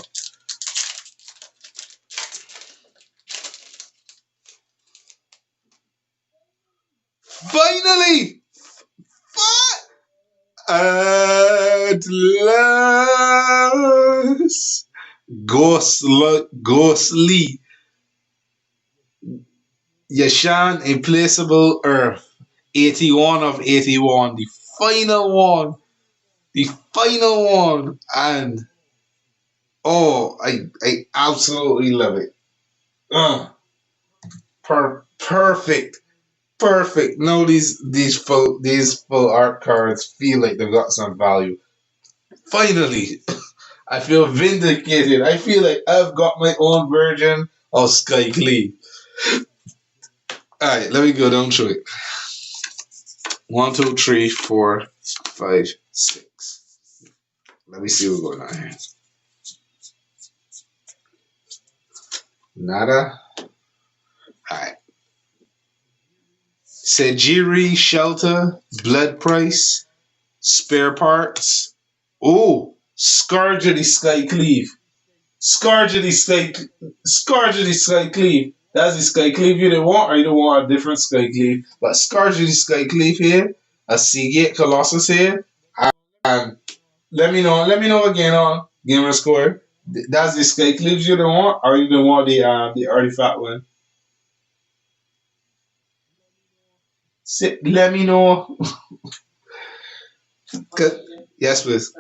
Finally! At last! Ghostly. Yashan Implacable Earth. 81 of 81. The final one. The final one. And oh, I absolutely love it. Perfect. Perfect. No, these full art cards feel like they've got some value. Finally, I feel vindicated. I feel like I've got my own version of Sky Glee. Alright, let me go down through it. 1, 2, 3, 4, 5, 6. Let me see what's going on here. Nada. Alright. Sejiri Shelter, Blood Price, Spare Parts. Ooh, Scourge of the Sky Cleave. Scourge of the Sky Scourge of the Sky Cleave. That's the Sky Cleave you don't want, or you don't want a different Sky Cleave. But Scourge of the Sky Cleave here, a Seagate Colossus here, and let me know again on Gamer Score. That's the Sky Cleaves you don't want, or you don't want the artifact one. Let me know. Yes, please.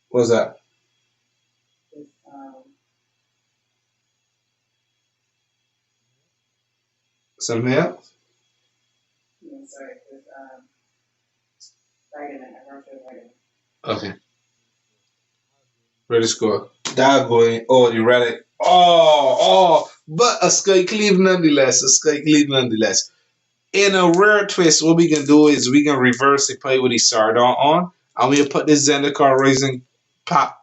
What's that? Something else? Okay. Ready score. That going. Oh, the relic. But a Sky Cleave nonetheless. A Sky Cleave nonetheless. In a rare twist, what we can do is we can reverse the play with the Sardon on, and we'll put this Zendikar Rising pop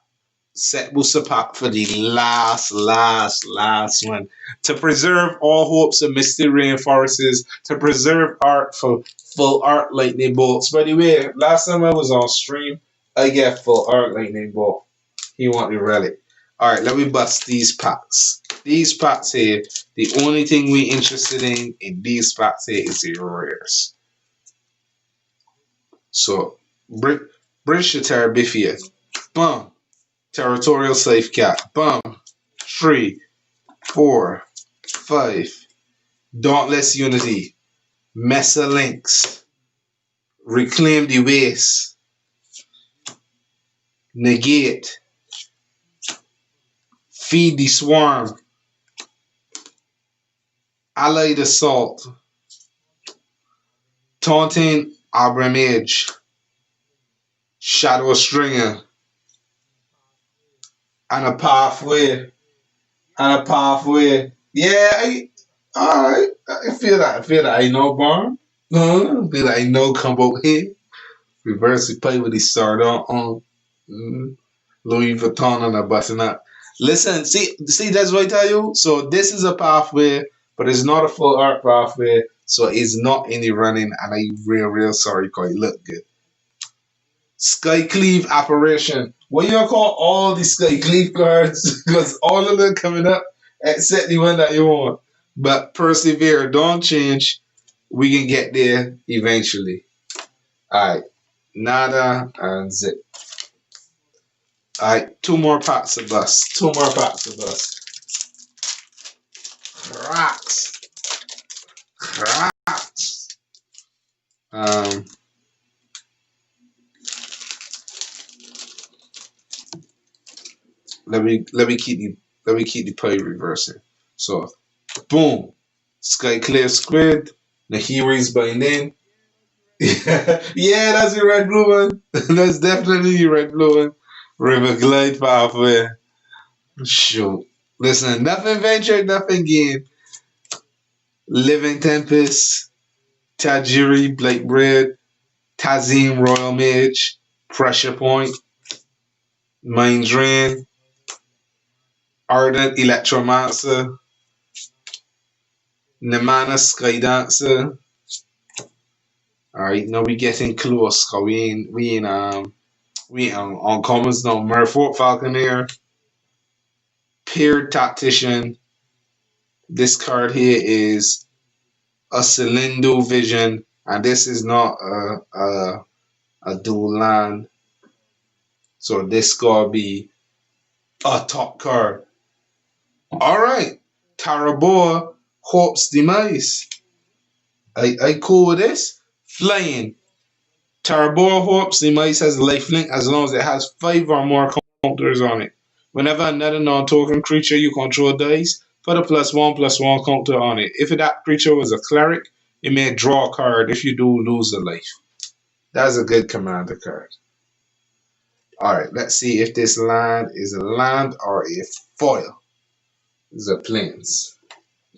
set booster pack for the last one. To preserve all hopes of Misty Rainforests, to preserve art for full art lightning bolts. By the way, last time I was on stream, I get full art lightning bolt. He want the relic. Alright, let me bust these packs. These packs here, the only thing we interested in these packs here is the rares. So, British Terabithia. Boom. Territorial Safe Cat. Boom. 3, 4, 5. Dauntless Unity. Mesa Links. Reclaim the Waste. Negate. Feed the Swarm. Allied Assault. Taunting Abramage. Shadow Stringer. And a pathway. Yeah, alright. I feel that. I know Barn. No, I feel that I know combo here. Reverse the play with the start on Louis Vuitton on a button up. Listen, see, that's what I tell you. So this is a pathway, but it's not a full art pathway, so it's not in the running, and I'm real sorry because it look good. Sky Cleave Apparition. What you gonna call all the Sky Cleave cards? Because all of them coming up except the one that you want. But persevere, don't change. We can get there eventually. Alright. Nada and zip. Alright, 2 more packs of bus. 2 more packs of bus. Cracks. Cracks. Let me keep the play reversing. So boom. Sky Clear Squid. Nahiri's by name. Yeah, that's the red blue one. That's definitely the red blue one. River Glide Pathway. Shoot. Listen, nothing ventured, nothing gained. Living Tempest, Tajiri, Blake Bread, Tazim, Royal Mage, Pressure Point, Mind Drain, Ardent Electromancer, Nemana Sky Dancer. Alright, now we getting close, cause we in on commons now. Merfolk Falconeer, Paired Tactician. This card here is a Cylindro Vision, and this is not a dual land. So this gotta be a top card. Alright. Taraboa Hope's Demise. I cool with this. Flying. Taraboa Hope's Demise has a lifelink as long as it has 5 or more counters on it. Whenever another non-token creature you control dies, put a +1/+1 counter on it. If that creature was a cleric, it may draw a card. If you do, lose a life. That's a good commander card. Alright, let's see if this land is a land or a foil. These are plains.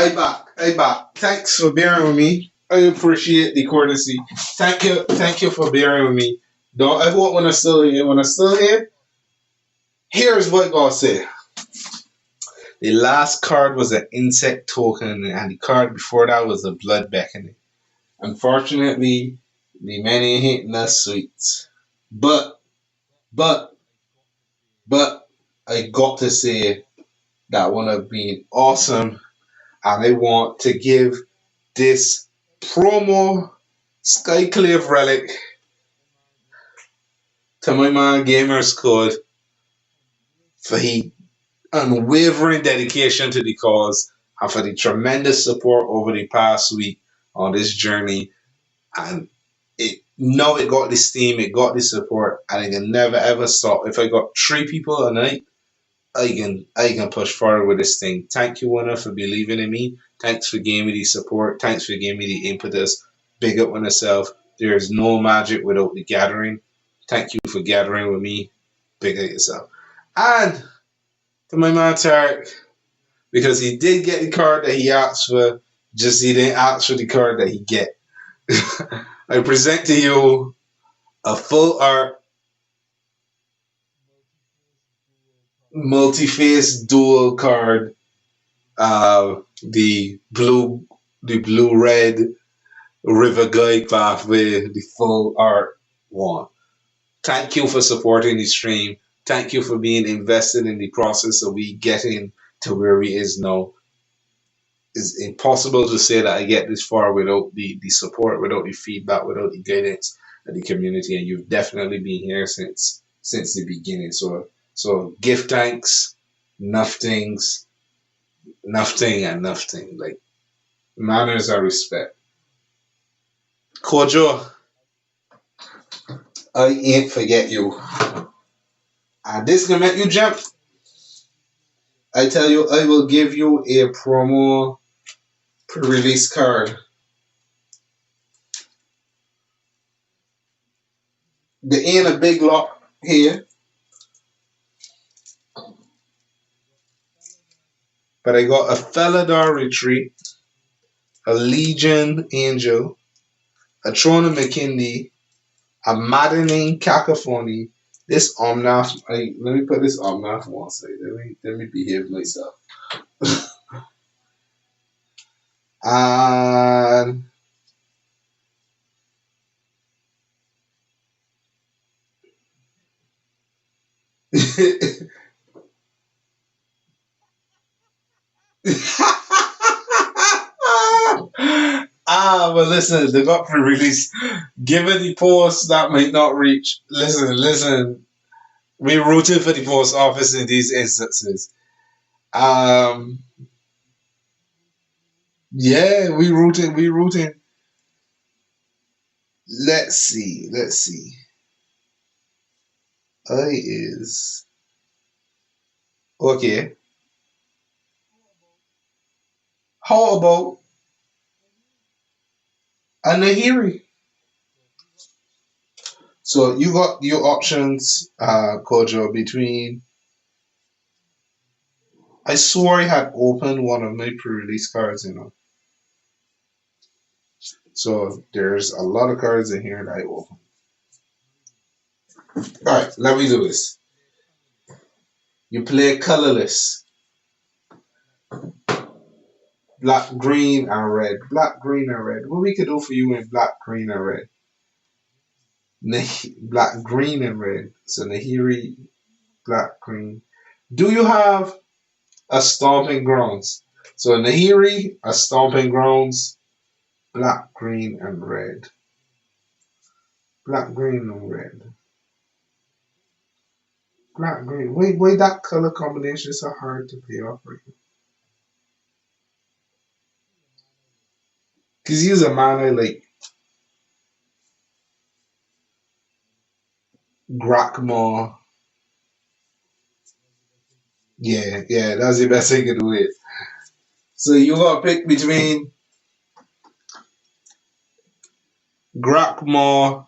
I back. Thanks for bearing with me. I appreciate the courtesy. Thank you for bearing with me. Don't I want when I still here. When I still here, here's what God said. The last card was an insect token, and the card before that was a blood beckoning. Unfortunately, the many ain't not sweets. But, but, but, I got to say that one have been awesome, and I want to give this promo Skyclave relic to my man Gamer Squad for his unwavering dedication to the cause and for the tremendous support over the past week on this journey. And it got the steam, it got the support, and it can never ever stop. If I got 3 people a night, I can push forward with this thing. Thank you, Winner, for believing in me. Thanks for giving me the support. Thanks for giving me the impetus. Big up on yourself. There is no magic without the gathering. Thank you for gathering with me. Big up yourself. And to my man Tarek, because he did get the card that he asked for, just he didn't ask for the card that he get. I present to you a full art multi-face dual card, the blue red river guide pathway, the full art one. Thank you for supporting the stream. Thank you for being invested in the process of we getting to where we is now. It's impossible to say that I get this far without the support, without the feedback, without the guidance of the community, and you've definitely been here since the beginning. So give thanks, nothings, nothing and nothing. Like manners are respect. Kojo, I ain't forget you. And this gonna make you jump. I tell you, I will give you a promo pre-release card. There ain't a big lot here, but I got a Felidar Retreat, a Legion Angel, a Throne of McKinley, a Maddening Cacophony. This Omnath, let me put this Omnath one side. Let me behave myself. And but listen, they got pre-release. Given the post that might not reach. Listen. We rooted for the post office in these instances. Um, yeah, we rooting. We rooting. Let's see. Let's see. I is okay. How about a Nahiri? So you got your options, Kojo, between. I swore I had opened one of my pre-release cards, So there's a lot of cards in here that I opened. All right, let me do this. You play colorless, black, green, and red. Black, green, and red. What we could do for you in black, green, and red? Black, green, and red. So Nahiri, black, green. Do you have a stomping grounds? So Nahiri, a stomping grounds, black, green, and red. Black, green, and red. Black, green. Wait, that color combination is so hard to pay off right now. Because he's a mana like Grakmore. Yeah, that's the best thing to do it. So you gotta pick between Grakmore,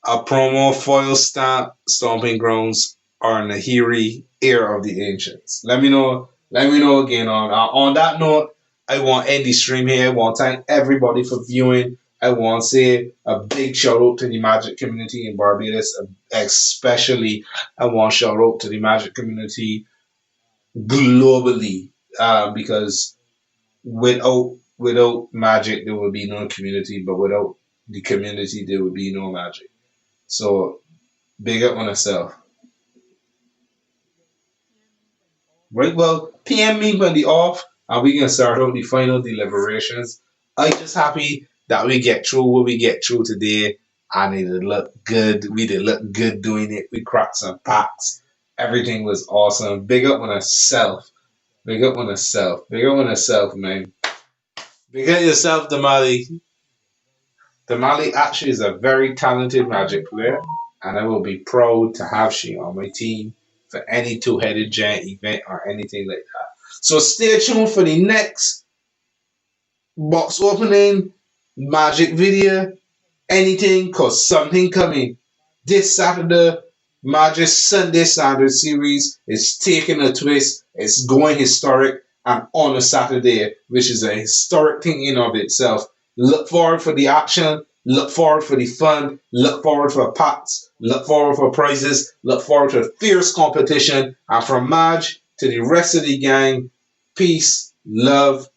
a promo foil stamp, Stomping Grounds, or Nahiri, Heir of the Ancients. Let me know again on that note. I want to end the stream here. I want to thank everybody for viewing. I want to say a big shout out to the Magic community in Barbados, especially I want to shout out to the Magic community globally, because without Magic there will be no community, but without the community there will be no Magic. So big up on yourself. Right, well, PM me when the off, and we can start out the final deliberations. I just happy that we get through what we get through today, and it did look good. We did look good doing it. We cracked some packs. Everything was awesome. Big up on yourself. Big up on yourself. Big up on yourself, man. Big up yourself, Damali. Damali actually is a very talented Magic player, and I will be proud to have she on my team for any two-headed giant event or anything like that. So stay tuned for the next box opening Magic video, anything, cause something coming this Saturday. Magic Sunday Saturday series is taking a twist. It's going historic and on a Saturday, which is a historic thing in of itself. Look forward for the action. Look forward for the fun. Look forward for packs. Look forward for prizes. Look forward to fierce competition. And from Madge to the rest of the gang, peace, love,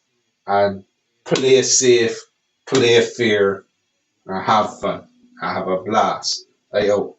and play safe, play fair, and have fun. And have a blast. Hey, yo.